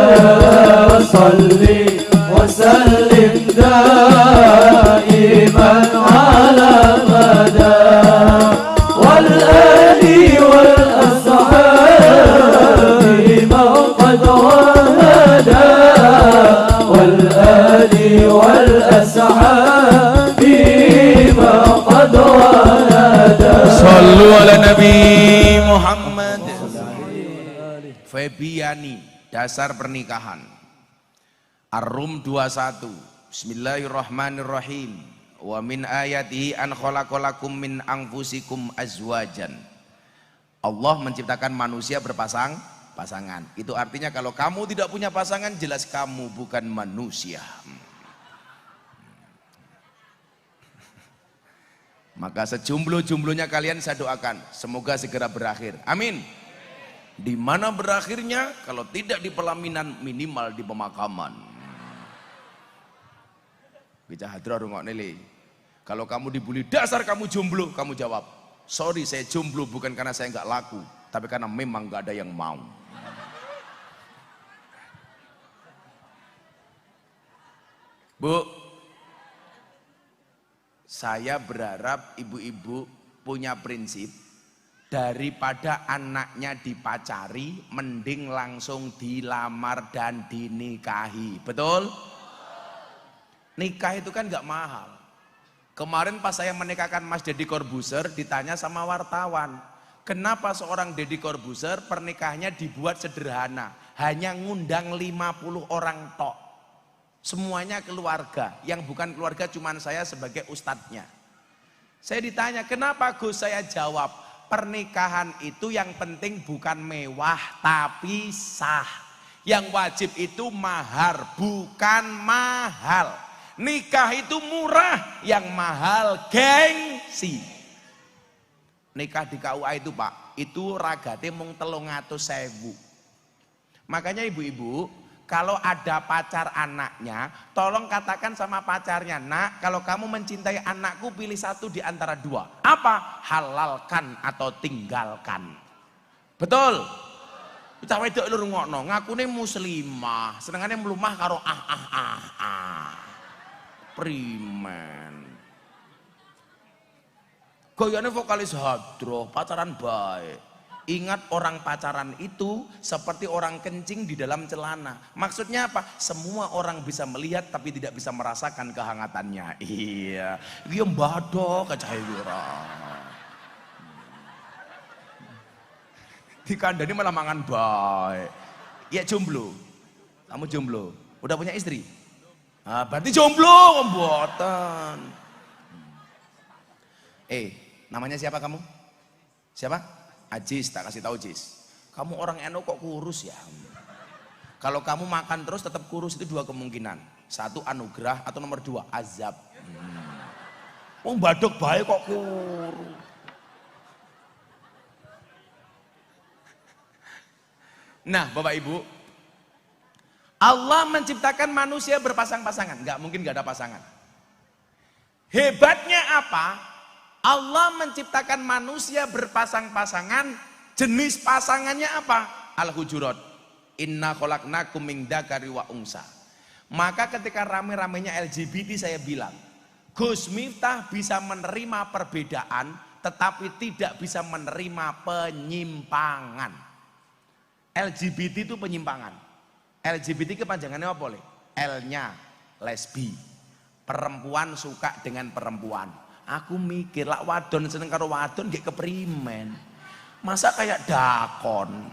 salli wa sallim daiman ala mada wal ali wal ashabi ma qad wahada wal ali wal ashabi ma qad wahada Sallu ala Nabi Muhammad. Febiani, dasar pernikahan. Ar-Rum 21. Bismillahirrahmanirrahim. Wa min ayatihi an khalaqalakum min anfusikum azwajan. Allah menciptakan manusia pasangan. Itu artinya kalau kamu tidak punya pasangan, jelas kamu bukan manusia. Maka sejomblo-jomblonya kalian saya doakan semoga segera berakhir. Amin. Di mana berakhirnya? Kalau tidak di pelaminan, minimal di pemakaman. Bisa hadra rungokne le. Kalau kamu dibully, dasar kamu jomblo, kamu jawab, sorry saya jomblo bukan karena saya nggak laku, tapi karena memang nggak ada yang mau. Bu, saya berharap ibu-ibu punya prinsip, daripada anaknya dipacari, mending langsung dilamar dan dinikahi. Betul? Nikah itu kan gak mahal. Kemarin pas saya menikahkan Mas Deddy Corbuzier, ditanya sama wartawan, kenapa seorang Deddy Corbuzier pernikahannya dibuat sederhana, hanya ngundang 50 orang tok. Semuanya keluarga, yang bukan keluarga cuman saya sebagai ustadznya. Saya ditanya, kenapa Gus? Saya jawab, pernikahan itu yang penting bukan mewah tapi sah. Yang wajib itu mahar, bukan mahal. Nikah itu murah, yang mahal gengsi. Nikah di KUA itu Pak, itu ragate mung 300.000. Makanya ibu-ibu, kalau ada pacar anaknya, tolong katakan sama pacarnya, nak, kalau kamu mencintai anakku, pilih satu di antara dua. Apa? Halalkan atau tinggalkan. Betul? Kita wedok lu rungokno, ngakune muslimah, senengane mlumah karo primen. Goyane vokalis hadroh, pacaran baik. Ingat, orang pacaran itu seperti orang kencing di dalam celana. Maksudnya apa? Semua orang bisa melihat tapi tidak bisa merasakan kehangatannya. Iya, dia mbadok kecahayura. Dikandani malah mangan baik. Ya jomblo. Kamu jomblo. Udah punya istri? Nah, berarti jomblo, mboten. Namanya siapa kamu? Siapa? Ajis, tak kasih tahu Jis. Kamu orang NU kok kurus ya? Kalau kamu makan terus tetap kurus, itu dua kemungkinan. Satu anugerah atau nomor dua azab. Oh badok baik kok kurus. Nah Bapak Ibu, Allah menciptakan manusia berpasang-pasangan. Nggak mungkin nggak ada pasangan. Hebatnya apa? Allah menciptakan manusia berpasang-pasangan, jenis pasangannya apa? Al-Hujurat. Inna khalaqnakum min dzakari wa unsa. Maka ketika rame-ramenya LGBT saya bilang, Gus Miftah bisa menerima perbedaan tetapi tidak bisa menerima penyimpangan. LGBT itu penyimpangan. LGBT kepanjangannya apa boleh? L-nya lesbi. Perempuan suka dengan perempuan. Aku mikir lah wadon seneng karo wadon gak keprimen. Masa kayak dakon.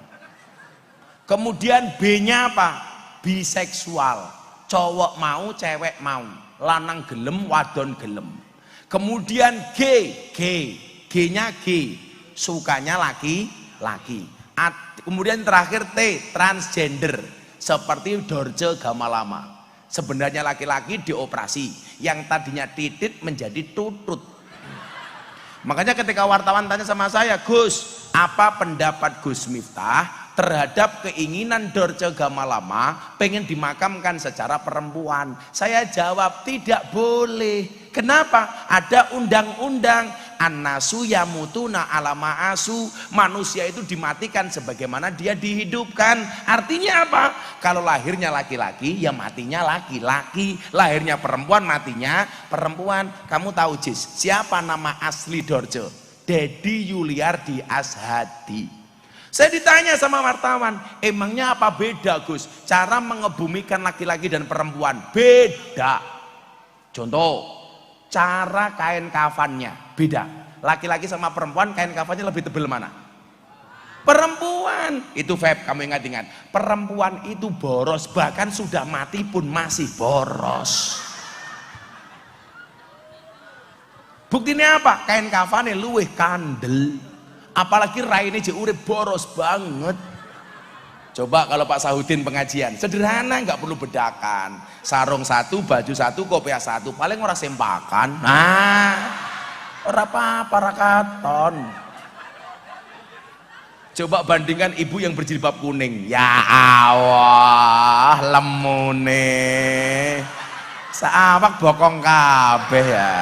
Kemudian B-nya apa? Biseksual. Cowok mau, cewek mau. Lanang gelem, wadon gelem. Kemudian G-nya G. Sukanya laki-laki. Kemudian terakhir T, transgender. Seperti Dorce Gamalama. Sebenarnya laki-laki dioperasi, yang tadinya titit menjadi tutut. Makanya ketika wartawan tanya sama saya, Gus, apa pendapat Gus Miftah terhadap keinginan Dorce Gamalama pengen dimakamkan secara perempuan? Saya jawab tidak boleh. Kenapa? Ada undang-undang an-nasu yamutuna ala ma'asu. Manusia itu dimatikan sebagaimana dia dihidupkan. Artinya apa? Kalau lahirnya laki-laki ya matinya laki-laki, lahirnya perempuan matinya perempuan. Kamu tahu Jis, siapa nama asli Dorce? Dedi Yuliardi Ashadi. Saya ditanya sama wartawan, emangnya apa beda Gus cara mengebumikan laki-laki dan perempuan? Beda. Contoh, cara kain kafannya beda. Laki-laki sama perempuan kain kafannya lebih tebal mana? Perempuan. Itu Feb, kamu ingat-ingat. Perempuan itu boros, bahkan sudah mati pun masih boros. Buktinya apa? Kain kafane luweh kandel. Apalagi raine jek urip boros banget. Coba kalau Pak Sahudin pengajian, sederhana, nggak perlu bedakan. Sarung satu, baju satu, kopiah satu, paling ora sempakan. Nah, ora apa-apa, ra katon. Coba bandingkan ibu yang berjilbab kuning. Ya Allah, lemune. Saawak bokong kabeh ya.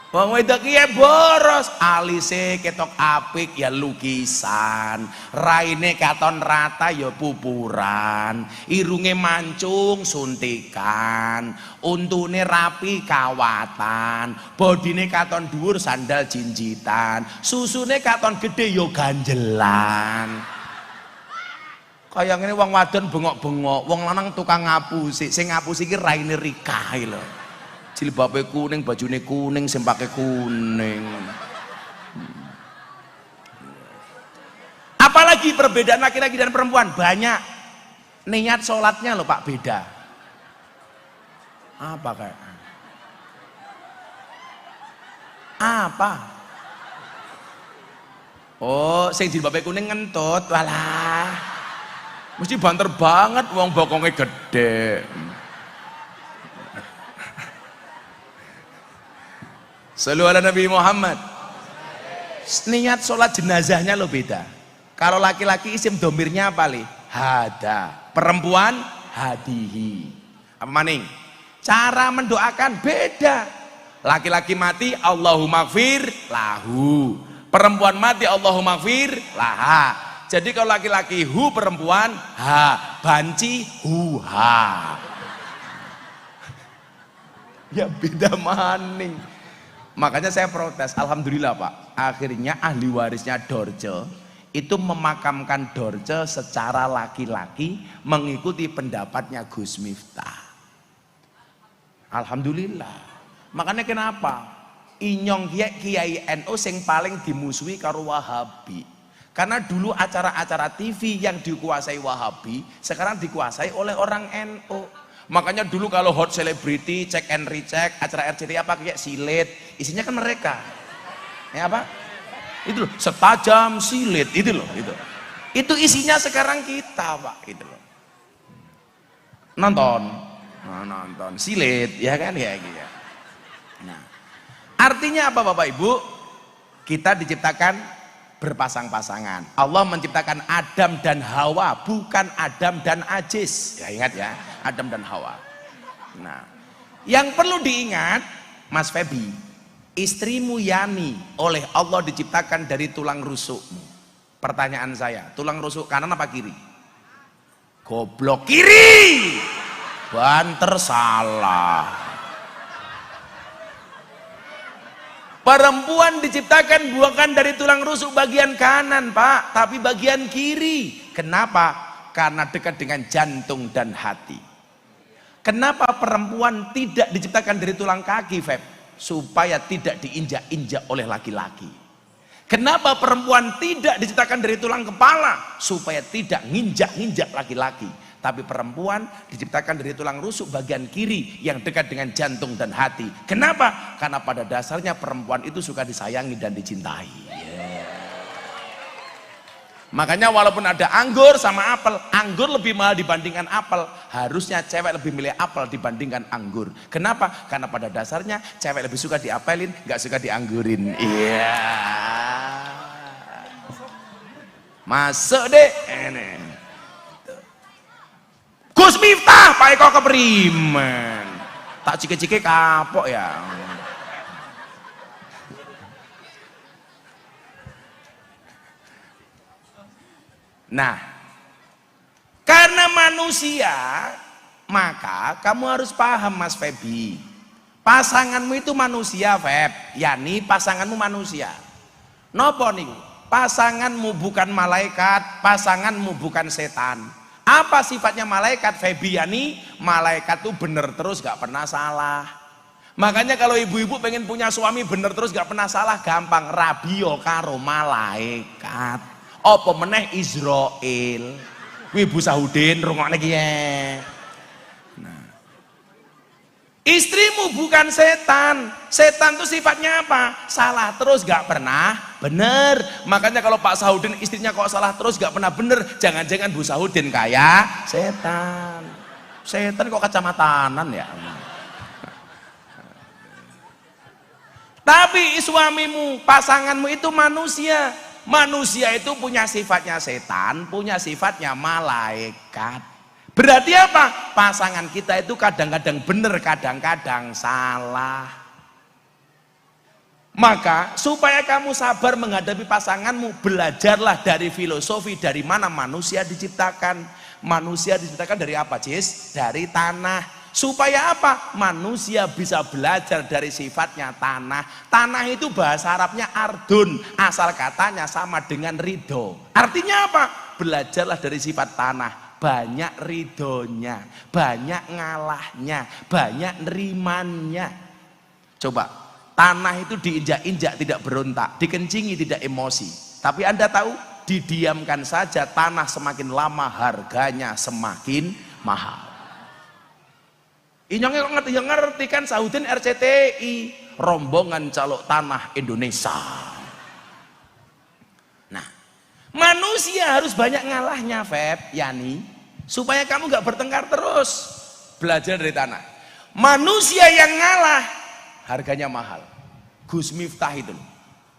Wong wedok iki boros, alise ketok apik ya lukisan, raine katon rata ya pupuran, irunge mancung suntikan, untune rapi kawatan, bodine katon dhuwur sandal jinjitan, susune katon gede ya ganjelan. Kaya ngene wong wadon bengok-bengok, wong lanang tukang ngapusi, sing ngapusi iki raine rikahe lho. Jilbabe kuning, bajune kuning, sempake kuning. Apalagi perbedaan laki-laki dan perempuan banyak. Niat sholatnya loh Pak beda. Apa kayak? Apa? Oh, sing jilbabe kuning ngentut, walah. Mesti banter banget, wong bokongnya gede. Sallu ala Nabi Muhammad. Niat sholat jenazahnya lo beda. Kalau laki-laki isim domirnya apa li? Hada. Perempuan hadihi. Apa maning? Cara mendoakan beda. Laki-laki mati Allahumma gfir lahu. Perempuan mati Allahumma gfir laha. Jadi kalau laki-laki hu, perempuan ha, banci hu ha. Ya beda maning. Makanya saya protes, alhamdulillah Pak, akhirnya ahli warisnya Dorce itu memakamkan Dorce secara laki-laki mengikuti pendapatnya Gus Miftah. Alhamdulillah. Makanya kenapa? Inyong Kiai NU sing paling dimusuhi karo Wahabi. Karena dulu acara-acara TV yang dikuasai Wahabi sekarang dikuasai oleh orang NU. Makanya dulu kalau hot celebrity, check and recheck, acara RCTI apa kayak silet, isinya kan mereka. Ya apa? Itu loh, setajam silet, itu loh, itu. Itu isinya sekarang kita, Pak, gitu loh. Nonton, nonton silet, ya kan ya gitu. Nah, artinya apa Bapak Ibu? Kita diciptakan berpasang-pasangan. Allah menciptakan Adam dan Hawa, bukan Adam dan Ajis. Ya ingat ya, Adam dan Hawa. Nah, yang perlu diingat, Mas Febi, istrimu Yani oleh Allah diciptakan dari tulang rusukmu. Pertanyaan saya, tulang rusuk kanan apa kiri? Goblok, kiri. Banter salah. Perempuan diciptakan bukan dari tulang rusuk bagian kanan Pak, tapi bagian kiri. Kenapa? Karena dekat dengan jantung dan hati. Kenapa perempuan tidak diciptakan dari tulang kaki, Feb? Supaya tidak diinjak-injak oleh laki-laki. Kenapa perempuan tidak diciptakan dari tulang kepala? Supaya tidak nginjak-nginjak laki-laki. Tapi perempuan diciptakan dari tulang rusuk bagian kiri yang dekat dengan jantung dan hati. Kenapa? Karena pada dasarnya perempuan itu suka disayangi dan dicintai. Makanya walaupun ada anggur sama apel, anggur lebih mahal dibandingkan apel. Harusnya cewek lebih milih apel dibandingkan anggur. Kenapa? Karena pada dasarnya cewek lebih suka diapelin, nggak suka dianggurin. Iya. Masuk deh. Ini. Gus Miftah, Pak Eko keprimen. Tak cike-cike kapok ya. Nah, karena manusia, maka kamu harus paham Mas Febi. Pasanganmu itu manusia, Feb. Yani pasanganmu manusia. Nopo nih? Pasanganmu bukan malaikat, pasanganmu bukan setan. Apa sifatnya malaikat, Febiani? Malaikat tuh bener terus gak pernah salah. Makanya kalau ibu-ibu pengen punya suami bener terus gak pernah salah, gampang, rabio karo malaikat. Apa meneh Israel. Kuwi Bu Sahudin rungokne iki ya. Istrimu bukan setan. Setan itu sifatnya apa? Salah terus gak pernah bener. Makanya kalau Pak Sahudin istrinya kok salah terus gak pernah bener, jangan-jangan Bu Sahudin kayak setan. Setan kok kacamatanan ya. Tapi suamimu, pasanganmu itu manusia. Manusia itu punya sifatnya setan, punya sifatnya malaikat. Berarti apa? Pasangan kita itu kadang-kadang benar, kadang-kadang salah. Maka supaya kamu sabar menghadapi pasanganmu, belajarlah dari filosofi dari mana manusia diciptakan. Manusia diciptakan dari apa, Jis? Dari tanah. Supaya apa? Manusia bisa belajar dari sifatnya tanah. Tanah itu bahasa Arabnya ardun, asal katanya sama dengan ridho. Artinya apa? Belajarlah dari sifat tanah. Banyak ridhonya, banyak ngalahnya, banyak nerimannya. Coba, tanah itu diinjak-injak tidak berontak, dikencingi tidak emosi. Tapi Anda tahu, didiamkan saja tanah semakin lama harganya semakin mahal. Inyongnya kok ngerti? Yang ngerti kan Sahudin RCTI, rombongan calok tanah Indonesia. Manusia harus banyak ngalahnya, Feb, Yani, supaya kamu gak bertengkar terus. Belajar dari tanah. Manusia yang ngalah harganya mahal. Gus Miftah itu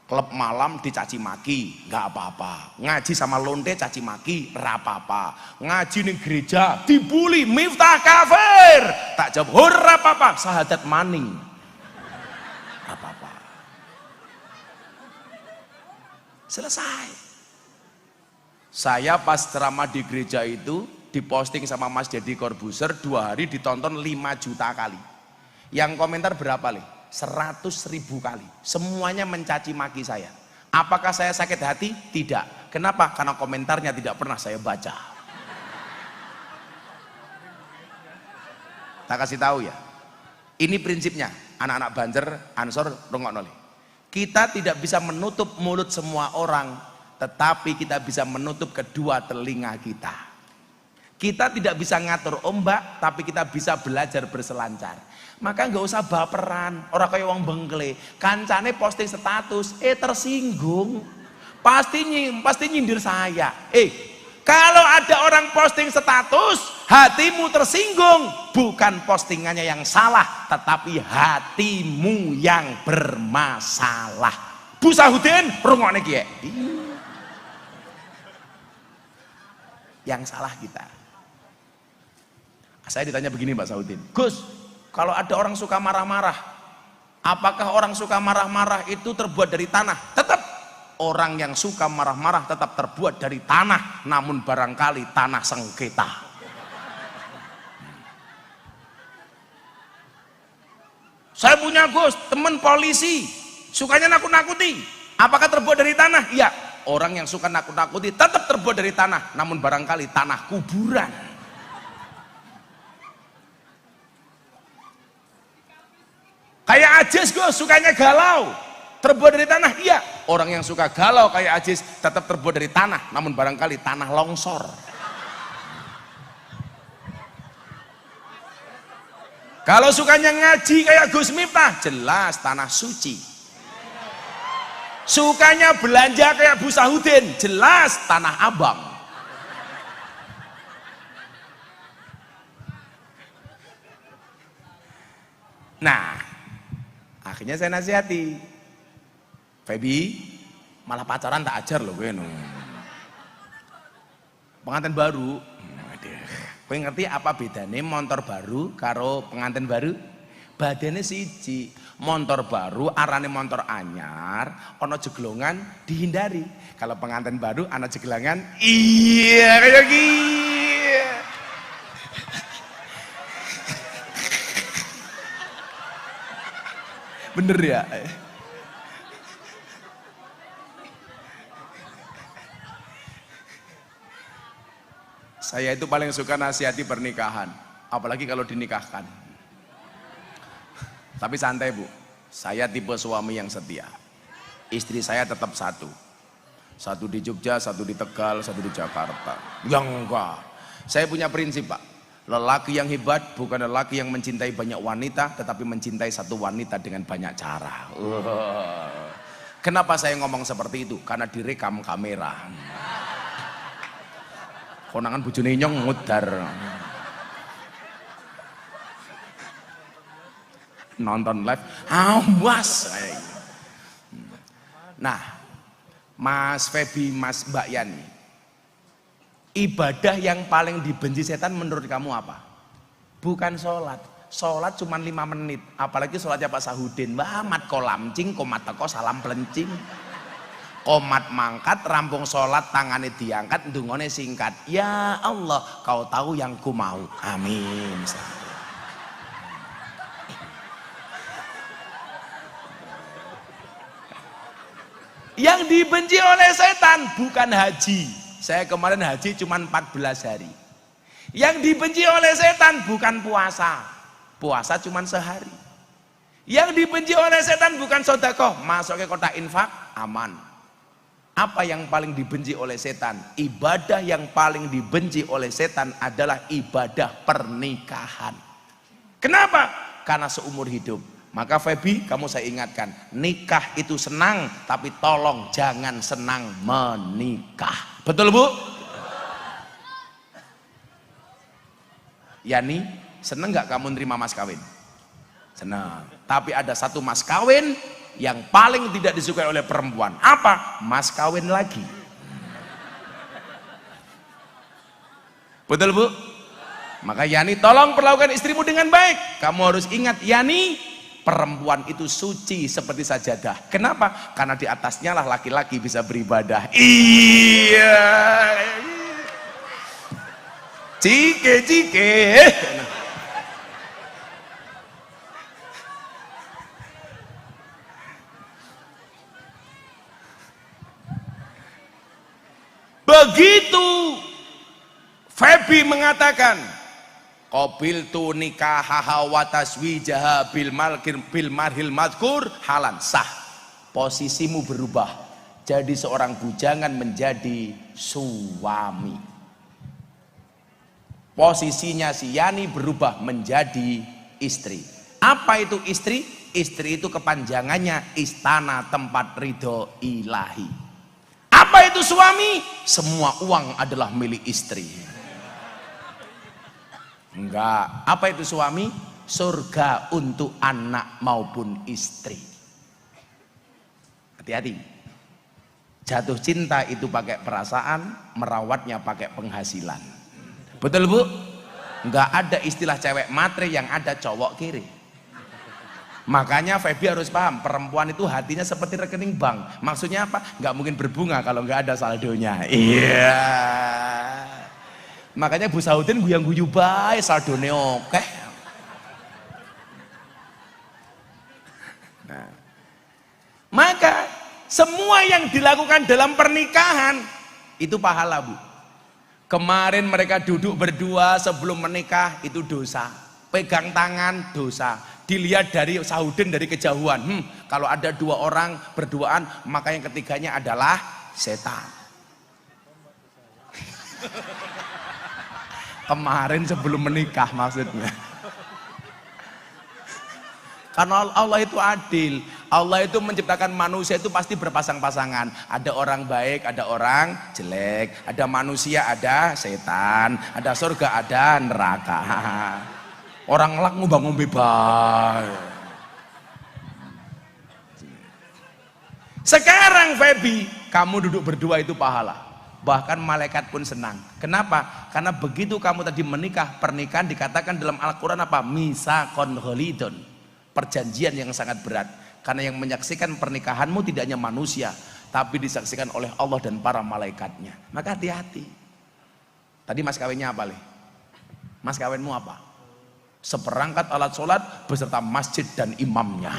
klub malam dicaci maki, gak apa-apa. Ngaji sama lonte caci maki, apa-apa. Ngaji di gereja dibully, Miftah kafir. Tak jawab, hurra apa-apa, sahadat maning. Apa-apa. Selesai. Saya pas ceramah di gereja itu diposting sama Mas Deddy Corbuzier 2 hari ditonton 5 juta kali. Yang komentar berapa nih? 100.000 kali. Semuanya mencaci maki saya. Apakah saya sakit hati? Tidak. Kenapa? Karena komentarnya tidak pernah saya baca. Tak kasih tahu ya. Ini prinsipnya. Anak-anak Banjar, Ansor, rungokno. Kita tidak bisa menutup mulut semua orang, tetapi kita bisa menutup kedua telinga kita. Kita tidak bisa ngatur ombak, tapi kita bisa belajar berselancar. Maka nggak usah baperan, orang kayak wong bengkle. Kancane posting status, tersinggung. Pasti nyindir saya. Kalau ada orang posting status, hatimu tersinggung, bukan postingannya yang salah, tetapi hatimu yang bermasalah. Bu Sahudin, rungokne kiye. Yang salah kita. Saya ditanya begini Pak Sahudin, Gus, kalau ada orang suka marah-marah, apakah orang suka marah-marah itu terbuat dari tanah? Tetap orang yang suka marah-marah tetap terbuat dari tanah, namun barangkali tanah sengketa. Saya punya Gus, teman polisi, sukanya nakut-nakuti. Apakah terbuat dari tanah? Iya. Orang yang suka nakut-nakuti tetap terbuat dari tanah, namun barangkali tanah kuburan. Kayak Ajis Gus, sukanya galau, terbuat dari tanah. Iya. Orang yang suka galau kayak Ajis tetap terbuat dari tanah, namun barangkali tanah longsor. Kalau sukanya ngaji kayak Gus Miftah, jelas tanah suci. Sukanya belanja kayak Bu Sahudin, jelas tanah abang. Nah, akhirnya saya nasihati, Febi, malah pacaran tak ajar loh gue. Pengantin baru, gue ngerti apa bedanya motor baru karo pengantin baru? Badannya siji, motor baru arane motor anyar, ono jeglongan dihindari. Kalau pengantin baru ana jeglangan, iya kayak gini. Bener ya? Saya itu paling suka nasihati pernikahan, apalagi kalau dinikahkan. Tapi santai Bu, saya tipe suami yang setia. Istri saya tetap satu. Satu di Jogja, satu di Tegal, satu di Jakarta. Yang enggak. Saya punya prinsip, Pak. Lelaki yang hebat bukan lelaki yang mencintai banyak wanita, tetapi mencintai satu wanita dengan banyak cara. Kenapa saya ngomong seperti itu? Karena direkam kamera. Konangan bojone nyong ngudar. Nonton live, awas. Nah, Mas Febi, Mas Mbak Yani, ibadah yang paling dibenci setan menurut kamu apa? Bukan sholat. Sholat cuma 5 menit, apalagi sholatnya Pak Sahudin. Wah, mat kolamcing, komat teko salam pelencing. Komat mangkat, rampung sholat, tangannya diangkat, ndungone singkat. Ya Allah, kau tahu yang ku mau. Amin. Yang dibenci oleh setan bukan haji. Saya kemarin haji cuma 14 hari. Yang dibenci oleh setan bukan puasa. Puasa cuma sehari. Yang dibenci oleh setan bukan sedekah. Masuk ke kotak infak, aman. Apa yang paling dibenci oleh setan? Ibadah yang paling dibenci oleh setan adalah ibadah pernikahan. Kenapa? Karena seumur hidup. Maka Febi, kamu saya ingatkan, nikah itu senang, tapi tolong jangan senang menikah. Betul Bu? Yani, senang gak kamu nerima mas kawin? Senang. Tapi ada satu mas kawin yang paling tidak disukai oleh perempuan. Apa? Mas kawin lagi. Betul Bu? Maka Yani, tolong perlakukan istrimu dengan baik. Kamu harus ingat, Yani, perempuan itu suci seperti sajadah. Kenapa? Karena di atasnya lah laki-laki bisa beribadah. Iya. Cike. Begitu Febi mengatakan, qabil tu nikahaha wa taswijaha bil marhil madkur halan, sah. Posisimu berubah jadi seorang bujangan menjadi suami. Posisinya si Yani berubah menjadi istri. Apa itu istri? Istri itu kepanjangannya istana tempat ridho ilahi. Apa itu suami? Semua uang adalah milik istri. Enggak. Apa itu suami? Surga untuk anak maupun istri. Hati-hati. Jatuh cinta itu pakai perasaan, merawatnya pakai penghasilan. Betul Bu? Enggak ada istilah cewek matre, yang ada cowok kiri. Makanya Febi harus paham, perempuan itu hatinya seperti rekening bank. Maksudnya apa? Enggak mungkin berbunga kalau enggak ada saldonya. Iya. Makanya Bu Saudin guyang-guyu bae saldone oke. Nah, maka semua yang dilakukan dalam pernikahan itu pahala Bu. Kemarin mereka duduk berdua sebelum menikah itu dosa. Pegang tangan dosa. Dilihat dari Saudin dari kejauhan. Kalau ada dua orang berduaan maka yang ketiganya adalah setan. Kemarin sebelum menikah maksudnya. Karena Allah itu adil. Allah itu menciptakan manusia itu pasti berpasang-pasangan. Ada orang baik, ada orang jelek. Ada manusia, ada setan. Ada surga, ada neraka. Orang ngelak ngombe bae. Sekarang Febi, kamu duduk berdua itu pahala. Bahkan malaikat pun senang. Kenapa? Karena begitu kamu tadi menikah, pernikahan dikatakan dalam Al-Quran apa? Misakon ghalidun. Perjanjian yang sangat berat. Karena yang menyaksikan pernikahanmu tidak hanya manusia, tapi disaksikan oleh Allah dan para malaikatnya. Maka hati-hati. Tadi mas kawinnya apa Le? Mas kawinmu apa? Seperangkat alat sholat beserta masjid dan imamnya.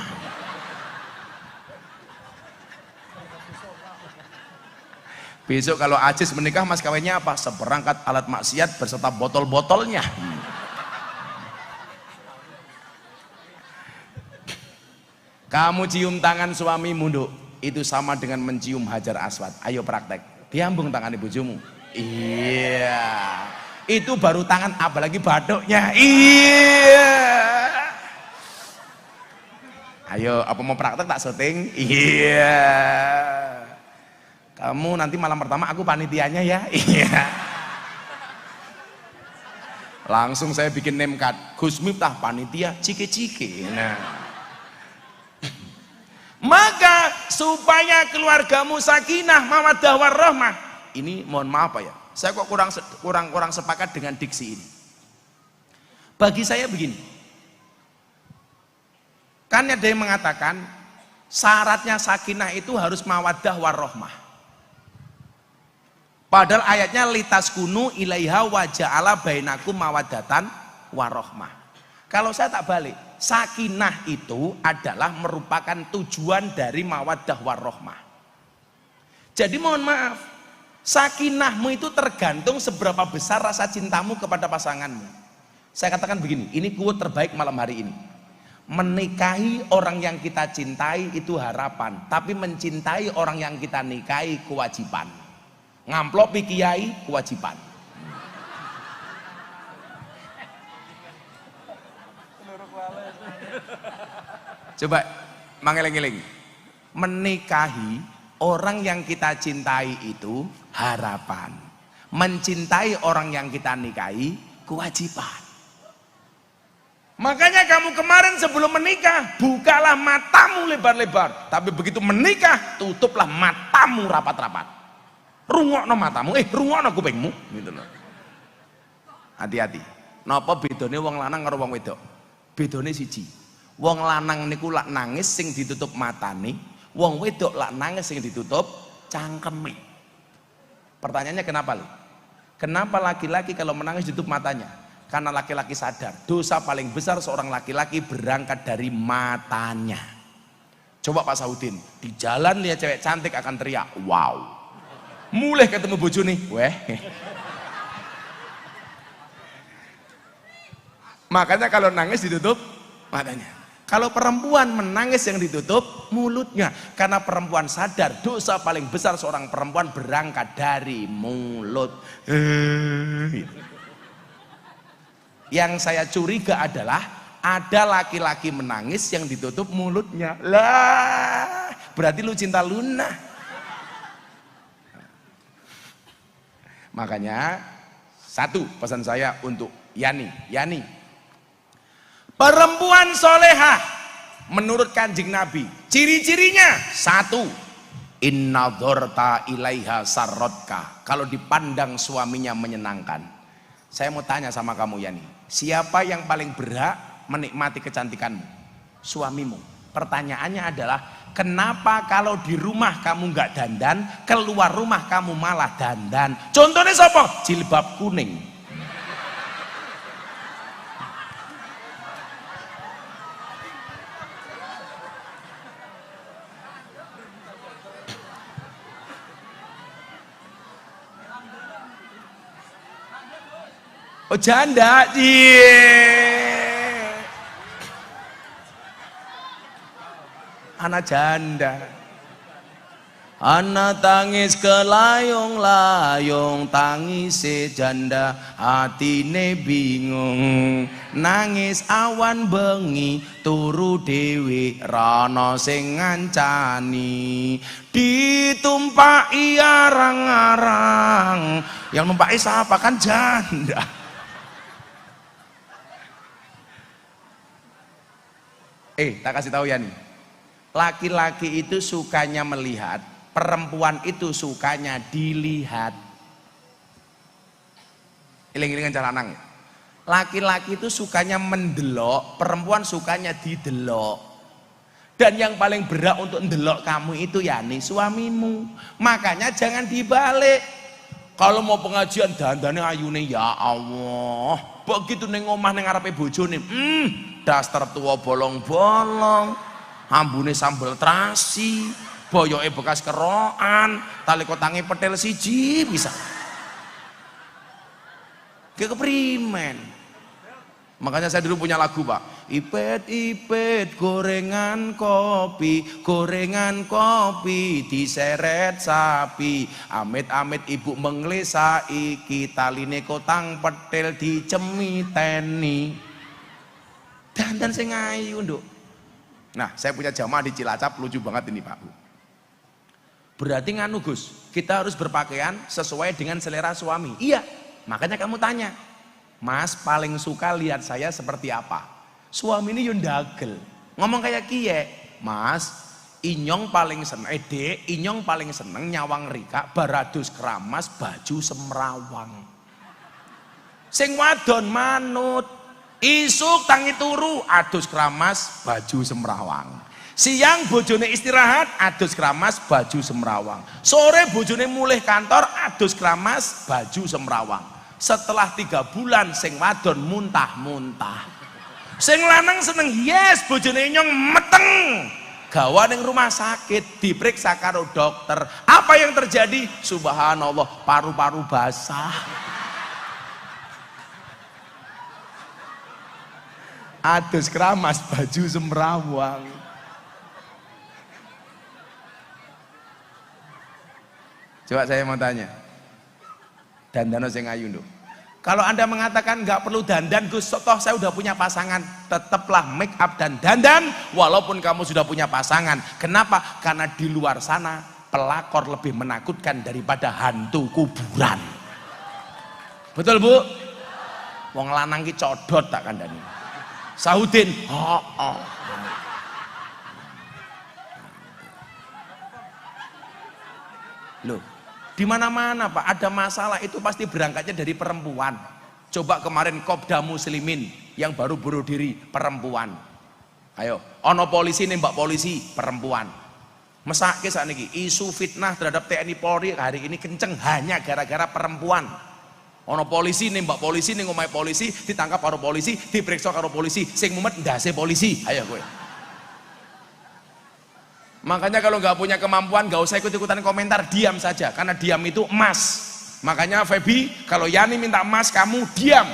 Besok kalau Aziz menikah mas kawinnya apa? Seperangkat alat maksiat beserta botol-botolnya. Kamu cium tangan suamimu, Nduk. itu sama dengan mencium hajar aswad. Ayo praktek, diambung tangan bojomu. Iya, itu baru tangan, apalagi batuknya. Iya. Ayo, apa mau praktek tak syuting? Iya. Kamu nanti malam pertama aku panitianya ya. Iya. Langsung saya bikin name card, Gus Miftah panitia cike-cike. Nah. Maka supaya keluargamu sakinah, mawaddah warahmah. Ini mohon maaf Pak ya, saya kok kurang sepakat dengan diksi ini. Bagi saya begini, kan ada yang mengatakan syaratnya sakinah itu harus mawaddah warahmah. Padahal ayatnya litaskunu ilaiha wa ja'ala bainakum mawaddatan warahmah. Kalau saya tak balik, sakinah itu adalah merupakan tujuan dari mawaddah warahmah. Jadi mohon maaf, sakinahmu itu tergantung seberapa besar rasa cintamu kepada pasanganmu. Saya katakan begini, ini quote terbaik malam hari ini. Menikahi orang yang kita cintai itu harapan, tapi mencintai orang yang kita nikahi kewajiban. Ngamplopi kiai kewajiban. Coba mangeling-eling. Menikahi orang yang kita cintai itu harapan. Mencintai orang yang kita nikahi kewajiban. Makanya kamu kemarin sebelum menikah bukalah matamu lebar-lebar, tapi begitu menikah tutuplah matamu rapat-rapat. Rungokno matamu, rungokno kupingmu gitu loh. Hati-hati. Napa bedane wong lanang karo wong wedok? Bedane siji. Wong lanang niku lak nangis sing ditutup matane, wong wedok lak nangis sing ditutup cangkeme. Pertanyaannya kenapa, Li? Kenapa laki-laki kalau menangis ditutup matanya? Karena laki-laki sadar, dosa paling besar seorang laki-laki berangkat dari matanya. Coba Pak Saudin, di jalan lihat cewek cantik akan teriak, wow. Mulai ketemu bojo nih, weh. Makanya kalau nangis ditutup matanya. Kalau perempuan menangis yang ditutup mulutnya, karena perempuan sadar dosa paling besar seorang perempuan berangkat dari mulut. Yang saya curiga adalah ada laki-laki menangis yang ditutup mulutnya. Lah, berarti lu cinta Luna. Makanya satu pesan saya untuk Yani, perempuan solehah menurut Kanjeng Nabi, ciri-cirinya satu, inna dzorta ilaiha sarrotka, kalau dipandang suaminya menyenangkan. Saya mau tanya sama kamu Yani, siapa yang paling berhak menikmati kecantikanmu? Suamimu. Pertanyaannya adalah, kenapa kalau di rumah kamu nggak dandan, keluar rumah kamu malah dandan? Contohnya siapa? Jilbab kuning. Oh janda, anak janda. Anak tangis kelayong-layong, tangis janda, hatine bingung. Nangis awan bengi, turu dewe, rana sing ngancani. Ditumpaki arang-arang, yang numpaki siapa? Kan janda. Tak kasih tahu ya nih, laki-laki itu sukanya melihat, perempuan itu sukanya dilihat. Iling-ilingan cara nang. Laki-laki itu sukanya mendelok, perempuan sukanya didelok. Dan yang paling berat untuk ndelok kamu itu ya nih suamimu. Makanya jangan dibalik. Kalau mau pengajian dandane ayune ya Allah. Begitu ning omah ning ngarepe bojone, daster tua bolong-bolong, ambune sambel terasi, boyoke bekas kerokan, tali kotange petel siji bisa. Keprimen. Makanya saya dulu punya lagu Pak, Ipet-ipet gorengan kopi diseret sapi. Amit-amit ibu menglesa iki taline kotang petil dicemiteni. Dandan sing ayu, Nduk. Nah, saya punya jamaah di Cilacap lucu banget ini, Pak Bu. Berarti nganu Gus, kita harus berpakaian sesuai dengan selera suami. Iya, makanya kamu tanya, Mas paling suka lihat saya seperti apa? Suami ini yundagel, ngomong kayak kie, Mas, Inyong paling seneng, Dek, Inyong paling seneng nyawang rika, baradus keramas, baju semrawang. Sing wadon manut, isuk tangi turu, adus keramas, baju semrawang. Siang bojone istirahat, adus keramas, baju semrawang. Sore bojone mulih kantor, adus keramas, baju semrawang. Setelah 3 bulan sing wadon muntah-muntah. Sing lanang seneng yes, bojone nyong meteng. Gawa ning rumah sakit, diperiksa karo dokter. Apa yang terjadi? Subhanallah, paru-paru basah. Adus keramas, baju semrawang. Coba saya mau tanya, dandan sing ayu Nduk. Kalau Anda mengatakan nggak perlu dandan Gus, toh saya udah punya pasangan, tetaplah make up dan dandan walaupun kamu sudah punya pasangan. Kenapa? Karena di luar sana pelakor lebih menakutkan daripada hantu kuburan. Betul Bu? Wong lanang ki codot tak kandani. Saudin, Loh, di mana-mana Pak ada masalah itu pasti berangkatnya dari perempuan. Coba kemarin Kopda Muslimin yang baru bunuh diri perempuan. Ayo, ono polisi nembak polisi perempuan. Mesake sakniki isu fitnah terhadap TNI Polri hari ini kenceng hanya gara-gara perempuan. Ono polisi nembak polisi ning omahe polisi, ditangkap karo polisi, diperiksa karo polisi, sing mumet ndase polisi. Ayo kowe. Makanya kalau nggak punya kemampuan nggak usah ikut-ikutan komentar, diam saja karena diam itu emas. Makanya Feby, kalau Yani minta emas kamu diam.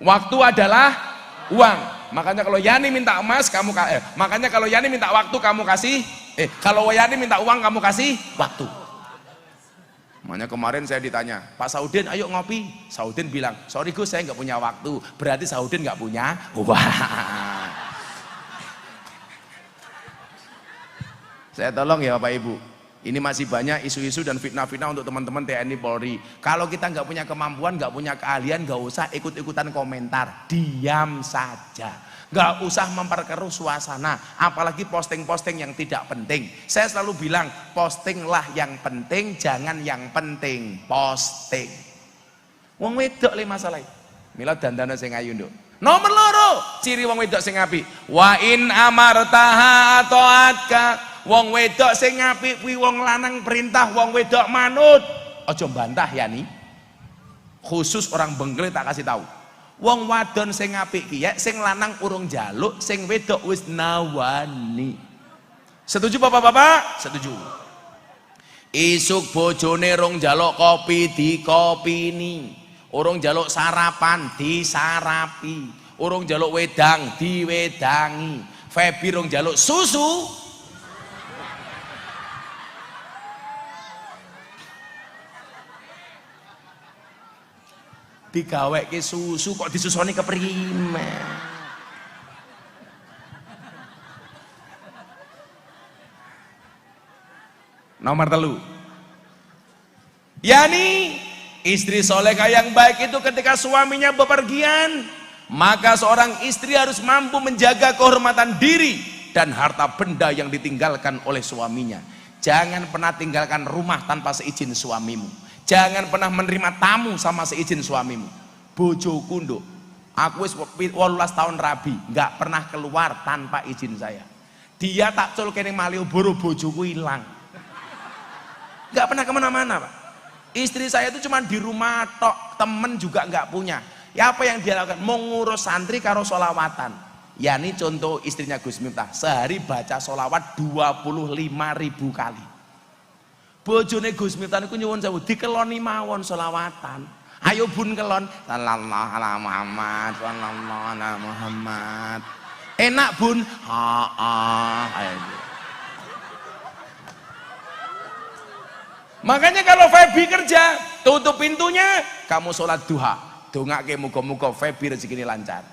Waktu adalah uang. Makanya kalau Yani minta emas kamu makanya kalau Yani minta waktu kamu kasih kalau Yani minta uang kamu kasih waktu. Makanya kemarin saya ditanya, Pak Saudin ayo ngopi. Saudin bilang, sorry Gus saya nggak punya waktu. Berarti Saudin nggak punya uang. Saya tolong ya Bapak Ibu, ini masih banyak isu-isu dan fitnah-fitnah untuk teman-teman TNI Polri. Kalau kita nggak punya kemampuan, nggak punya keahlian, nggak usah ikut-ikutan komentar, diam saja. Nggak usah memperkeruh suasana, apalagi posting-posting yang tidak penting. Saya selalu bilang, postinglah yang penting, jangan yang penting posting. Wong wedok le masalah. Mila dandana sing ayu Nduk. Nomor loro, ciri wong wedok sing apik. Wa in amartaha ataatka. Wong wedok sing apik kuwi wong lanang perintah, wong wedok manut. Aja bantah Yani. Khusus orang Bengkele tak kasih tahu. Wong wadon sing apik ki ya, sing lanang urung jaluk, sing wedok wis nawani. Setuju Bapak-bapak? Setuju. Isuk bojone rong jaluk kopi dikopini, urung jaluk sarapan disarapi, urung jaluk wedang diwedangi. Feby rong jaluk susu, digaweke susu kok disusoni keprimen. Nomor 3, Yani istri solehah yang baik itu ketika suaminya bepergian, maka seorang istri harus mampu menjaga kehormatan diri dan harta benda yang ditinggalkan oleh suaminya. Jangan pernah tinggalkan rumah tanpa seizin suamimu. Jangan pernah menerima tamu sama seizin suamimu. Bojoku Nduk, aku wis 18 tahun rabi, nggak pernah keluar tanpa izin saya. Dia tak culke ning Malioboro, bojoku hilang. Nggak pernah kemana-mana Pak. Istri saya itu cuma di rumah tok, temen juga nggak punya. Ya apa yang dia lakukan? Mau ngurus santri karo solawatan. Ya ini contoh istrinya Gus Miftah, sehari baca solawat 25.000 kali. Bojone Gus Miftah niku nyuwun sewu dikeloni mawon selawatan. Ayo bun kelon sallallahu alaihi Muhammad sallallahu alaihi Muhammad. Enak bun? Ayo. Makanya kalau Febi kerja, tutup pintunya, kamu sholat duha. Dongake muga-muga Febi rezekine lancar.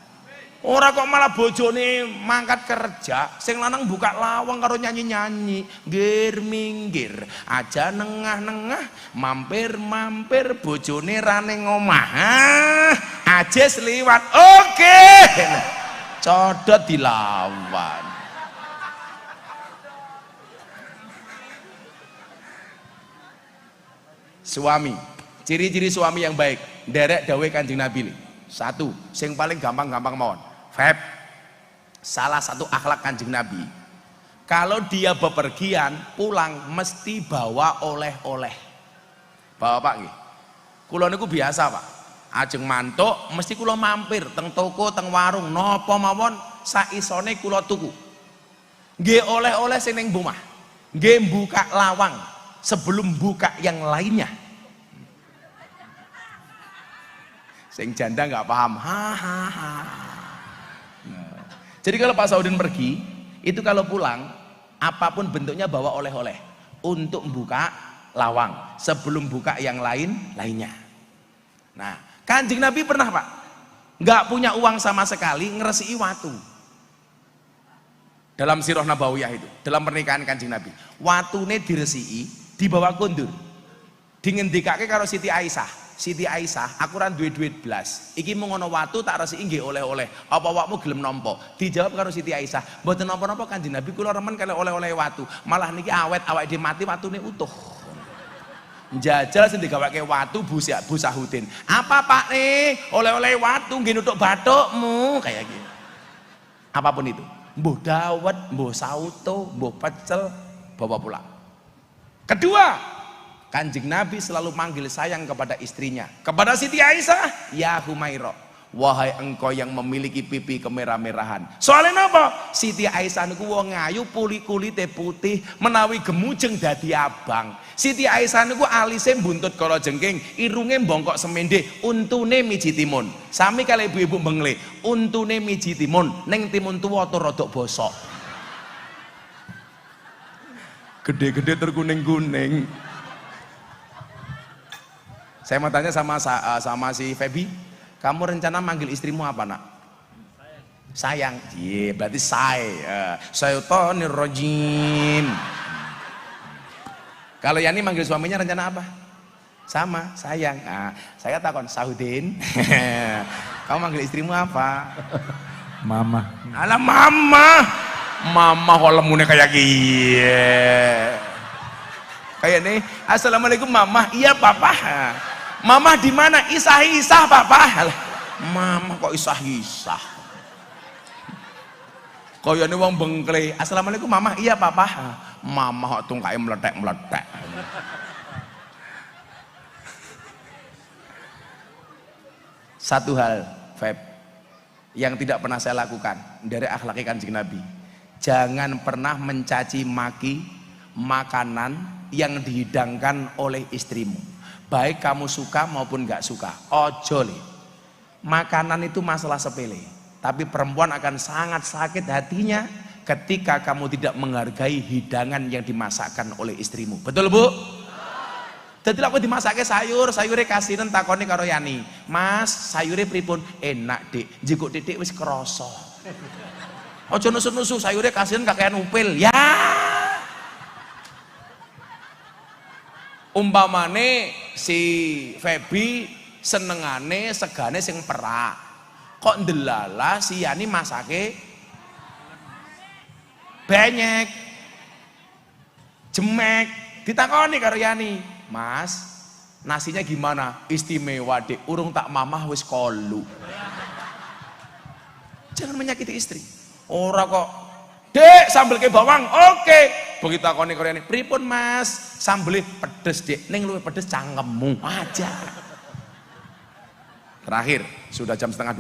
Ora kok malah bojone mangkat kerja, sing lanang buka lawang karo nyanyi-nyanyi, ngir minggir, aja nengah-nengah, mampir-mampir bojone rane ngomah. Aja seliwat. Oke. Codot dilawan. Suami, ciri-ciri suami yang baik, derek dawe Kanjeng Nabi. Satu, sing paling gampang-gampang mawon. Feb, salah satu akhlak Kanjeng Nabi, kalau dia bepergian pulang mesti bawa oleh-oleh. Bawa Pak nggih. Kula niku biasa Pak. Ajeng mantuk mesti kula mampir teng toko, teng warung, napa mawon saisone kula tuku. Nggih oleh-oleh sing ning omah. Nggih buka lawang sebelum buka yang lainnya. Sing janda nggak paham. Jadi kalau Pak Saudin pergi, itu kalau pulang, apapun bentuknya bawa oleh-oleh untuk buka lawang sebelum buka yang lainnya. Nah, Kanjeng Nabi pernah Pak, nggak punya uang sama sekali, ngeresiki watu. Dalam Sirah Nabawiyah itu, dalam pernikahan Kanjeng Nabi, watune diresiki, dibawa kondur, dingendikake karo Siti Aisyah. Siti Aisyah, aku ora duwe duit blas. Iki mung ana watu tak resiki nggih oleh-oleh. Apa awakmu gelem nampa? Dijawab karo Siti Aisyah, mboten napa-napa Kanjeng Nabi, kula remen kali oleh-oleh watu. Malah niki awet, awake dhewe mati watune utuh. Njajal sing digawake watu Bu Sahudin. Apa Pak nih? Oleh-oleh watu nggih nutuk bathukmu kayak gitu. Apapun itu. Mbuh dawet, mbuh sauto, mbuh pecel, bawa pulang. Kedua, Kanjeng Nabi selalu manggil sayang kepada istrinya, kepada Siti Aisyah, ya Humairah, wahai engkau yang memiliki pipi kemerah-merahan. Soalnya apa? Siti Aisyah niku wong ayu, kulite putih, menawi gemujeng dadi abang. Siti Aisyah niku alise buntut kala jengking, irunge bongkok semende, untune miji timun. Sami kali ibu-ibu bengle, untune miji timun, ning timun tuwa tur rodok bosok. Gede-gede terkuning-kuning. Saya mau tanya sama si Febi, kamu rencana manggil istrimu apa nak? Sayang. Iya, berarti Syaitonir rajim. Kalau Yani manggil suaminya rencana apa? Sama, sayang. Saya takon, Sahudin, kamu manggil istrimu apa? Mama. Alah mama. Mama kok lemune kayak gini. Kayak nih, assalamualaikum mama. Iya papa. Mama di mana? Isah-isah papa. Mama kok isah-isah. Kaya ini wong bengkle. Assalamualaikum mama. Iya papa. Mama kok tungkai meletek-meletek. Satu hal, Feb, yang tidak pernah saya lakukan dari akhlak Kanjeng Nabi. Jangan pernah mencaci maki makanan yang dihidangkan oleh istrimu. Baik kamu suka maupun gak suka, ojo le. Makanan itu masalah sepele, tapi perempuan akan sangat sakit hatinya ketika kamu tidak menghargai hidangan yang dimasakkan oleh istrimu. Betul Bu? Jadi aku dimasaknya sayurnya kasihan takoni karo Yani, Mas sayurnya pripun? Enak Dik, jikuk titik wis kroso. Ojo nusu-nusu sayurnya kasihan kakean upil ya. Umpamane si Febi senengane segane sing perak, kok ndelala si Yani masake benyek jemek, ditakoni karo Yani, Mas nasinya gimana? Istimewa Dek, urung tak mamah wis kolu. Jangan menyakiti istri. Ora kok Dek sambel ke bawang, oke. Begitu takoni karo Yani, pripun Mas? Sambelnya pedes Dek, ning luwih pedes cangkemmu aja. Terakhir, sudah jam 11:30.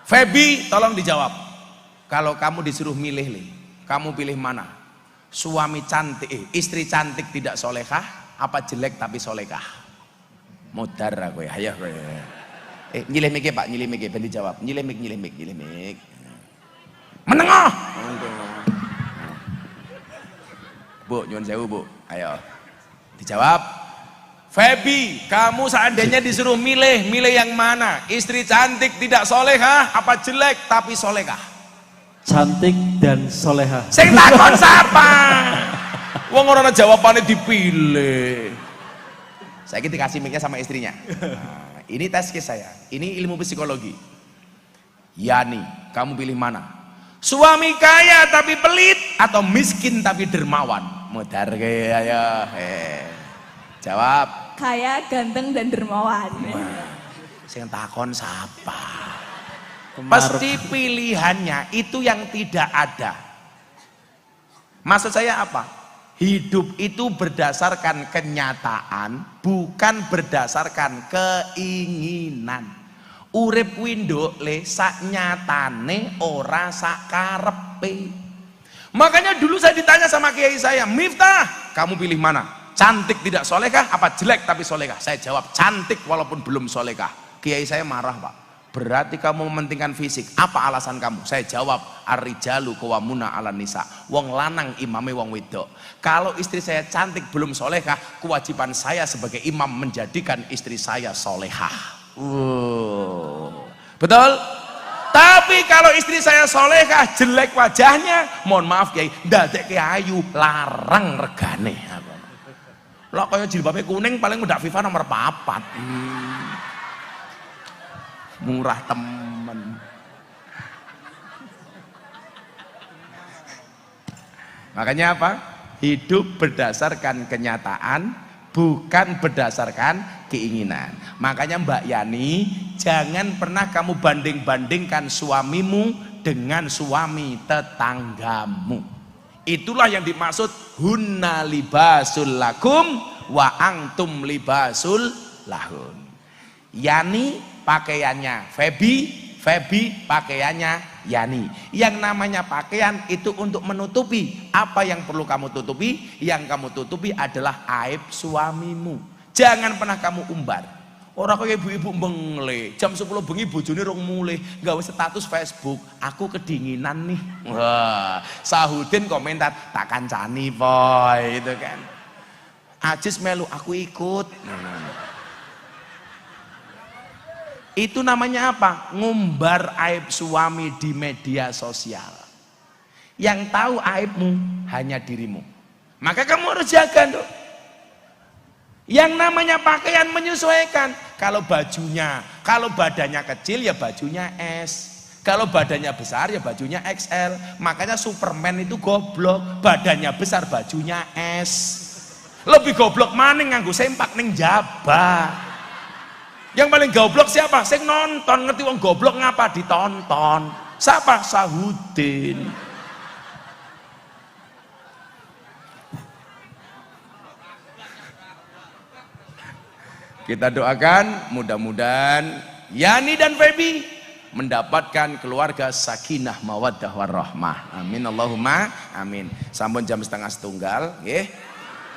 Febi, tolong dijawab. Kalau kamu disuruh milih, kamu pilih mana? Suami cantik, istri cantik tidak solehah, apa jelek tapi solehah? Modar aku ya, ayo kowe. Nyilih mikir Pak, nyilih mikir, ben dijawab. Nyilih mik. Menengah. Bu, nyuwun sewu Bu, ayo dijawab. Feby, kamu seandainya disuruh milih yang mana? Istri cantik tidak solehah, apa jelek tapi solehah? Cantik dan solehah. Sing takon siapa? Wong ora jawabannya dipilih. Saya dikasih mic-nya sama istrinya. Nah, ini tes case saya. Ini ilmu psikologi. Yani, kamu pilih mana? Suami kaya tapi pelit atau miskin tapi dermawan? Modar kayak ya. Jawab. Kaya, ganteng dan dermawan. Sing takon siapa? Pasti pilihannya itu yang tidak ada. Maksud saya apa? Hidup itu berdasarkan kenyataan, bukan berdasarkan keinginan. Urip windo le sak nyatane ora sak karepe. Makanya dulu saya ditanya sama kiai saya, Miftah, kamu pilih mana? Cantik tidak solehah, apa jelek tapi solehah? Saya jawab cantik walaupun belum solehah. Kiai saya marah Pak. Berarti kamu mementingkan fisik. Apa alasan kamu? Saya jawab, ar-rijalu qawwamuna 'alan nisa. Wong lanang imame wong wedok. Kalau istri saya cantik belum solehah, kewajiban saya sebagai imam menjadikan istri saya solehah. Betul? Tapi kalau istri saya solehah jelek wajahnya, mohon maaf Kiai, ndadekke ayu larang regane. Lah kaya jilbabe kuning paling udah FIFA nomor 4. Murah temen. Makanya apa? Hidup berdasarkan kenyataan, bukan berdasarkan keinginan. Makanya Mbak Yani, jangan pernah kamu banding-bandingkan suamimu dengan suami tetanggamu. Itulah yang dimaksud hunna libasul lakum wa antum libasul lahun. Yani pakaiannya Feby pakaiannya Yani. Yang namanya pakaian itu untuk menutupi apa yang perlu kamu tutupi. Yang kamu tutupi adalah aib suamimu. Jangan pernah kamu umbar. Orang kaya ibu-ibu mengle, jam 10 bengi bojone rong mulih, gawe status Facebook, aku kedinginan nih. Wah, Sahudin komentar, tak kancani boy, itu kan. Ajis melu, aku ikut. Itu namanya apa? Ngumbar aib suami di media sosial. Yang tahu aibmu hanya dirimu. Maka kamu harus jaga tuh. Yang namanya pakaian menyesuaikan. Kalau bajunya, kalau badannya kecil ya bajunya S. Kalau badannya besar ya bajunya XL. Makanya Superman itu goblok, badannya besar bajunya S. Lebih goblok maning nganggo sempak ning jabah. Yang paling goblok siapa? Sing nonton, ngerti wong goblok ngapa ditonton. Siapa? Sahudin. Kita doakan mudah-mudahan Yani dan Feby mendapatkan keluarga sakinah mawaddah warahmah. Amin Allahumma amin. Sampun jam 12:30 nggih.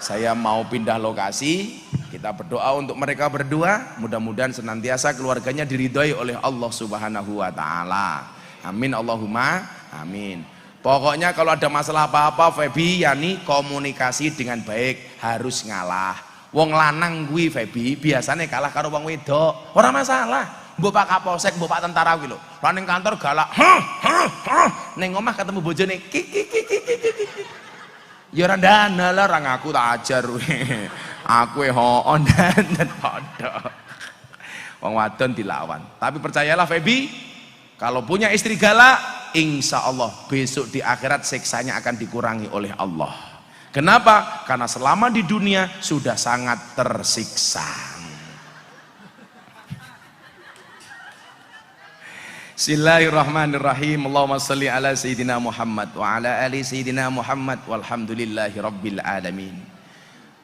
Saya mau pindah lokasi. Kita berdoa untuk mereka berdua, mudah-mudahan senantiasa keluarganya diridhoi oleh Allah Subhanahu wa taala. Amin Allahumma amin. Pokoknya kalau ada masalah apa-apa Feby, Yani komunikasi dengan baik, harus ngalah. Wong lanang kuwi Feby biasanya kalah karo wong wedok. Ora masalah. Mbok Pak Kapolsek, mbok Pak tentara kuwi lho. Lah ning kantor galak. Ning omah ketemu bojone ya ora ndana lah, ora ngaku tak ajar kuwi. Aku hoon dan padha. Wong wadon dilawan. Tapi percayalah Feby, kalau punya istri galak, insya Allah besok di akhirat siksanya akan dikurangi oleh Allah. Kenapa? Karena selama di dunia sudah sangat tersiksa. Bismillahirrahmanirrahim. Allahumma salli ala Sayyidina Muhammad wa ala ali Sayyidina Muhammad walhamdulillahi rabbil alamin.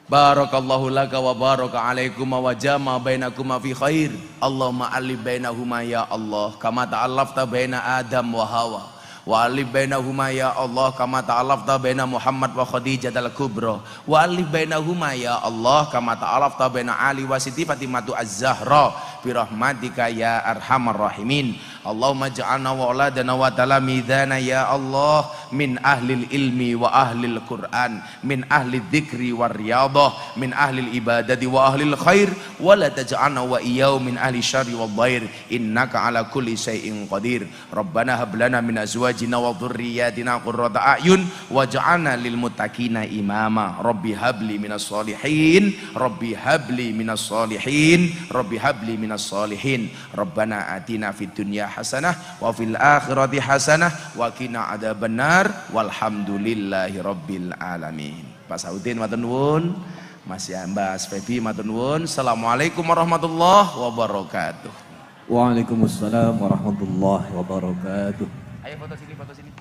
Barakallahu laka wa baraka alaikuma wa jama bainakuma fi khair. Allahumma alif bainahuma ya Allah kama ta'allafta baina Adam wa Hawa wa alif bainahuma ya Allah kama ta'alafta baina Muhammad wa Khadijah al-Kubra, wa alif bainahuma ya Allah kama ta'alafta baina Ali wa Siti Fatimatu Az-Zahra bi rahmatika ya arhamar rahimin. Allahumma ja'alna wa auladana wa talamidana ya Allah min ahlil ilmi wa ahlil Qur'an, min ahlil dzikri wa riyadah, min ahlil ibadati wa ahlil khair, wa la taj'alna wa iyyahum min ahli syarri wal dhair, innaka ala kulli syai'in qadir. Rabbana hab lana min azwajina wa dhurriyyatina qurrata a'yun waj'alna lil muttaqina imama. Rabbi habli minas solihin, Rabbi habli minas solihin, Rabbi habli minas solihin. Rabbana atina fid dunya hasanah wa fil akhirati hasanah wa qina adzabannar walhamdulillahi rabbil alamin. Pak Saudin matur nuwun, Mas Mbak Febi matur nuwun. Assalamualaikum warahmatullahi wabarakatuh. Waalaikumsalam warahmatullahi wabarakatuh. Ayo foto sini, foto sini.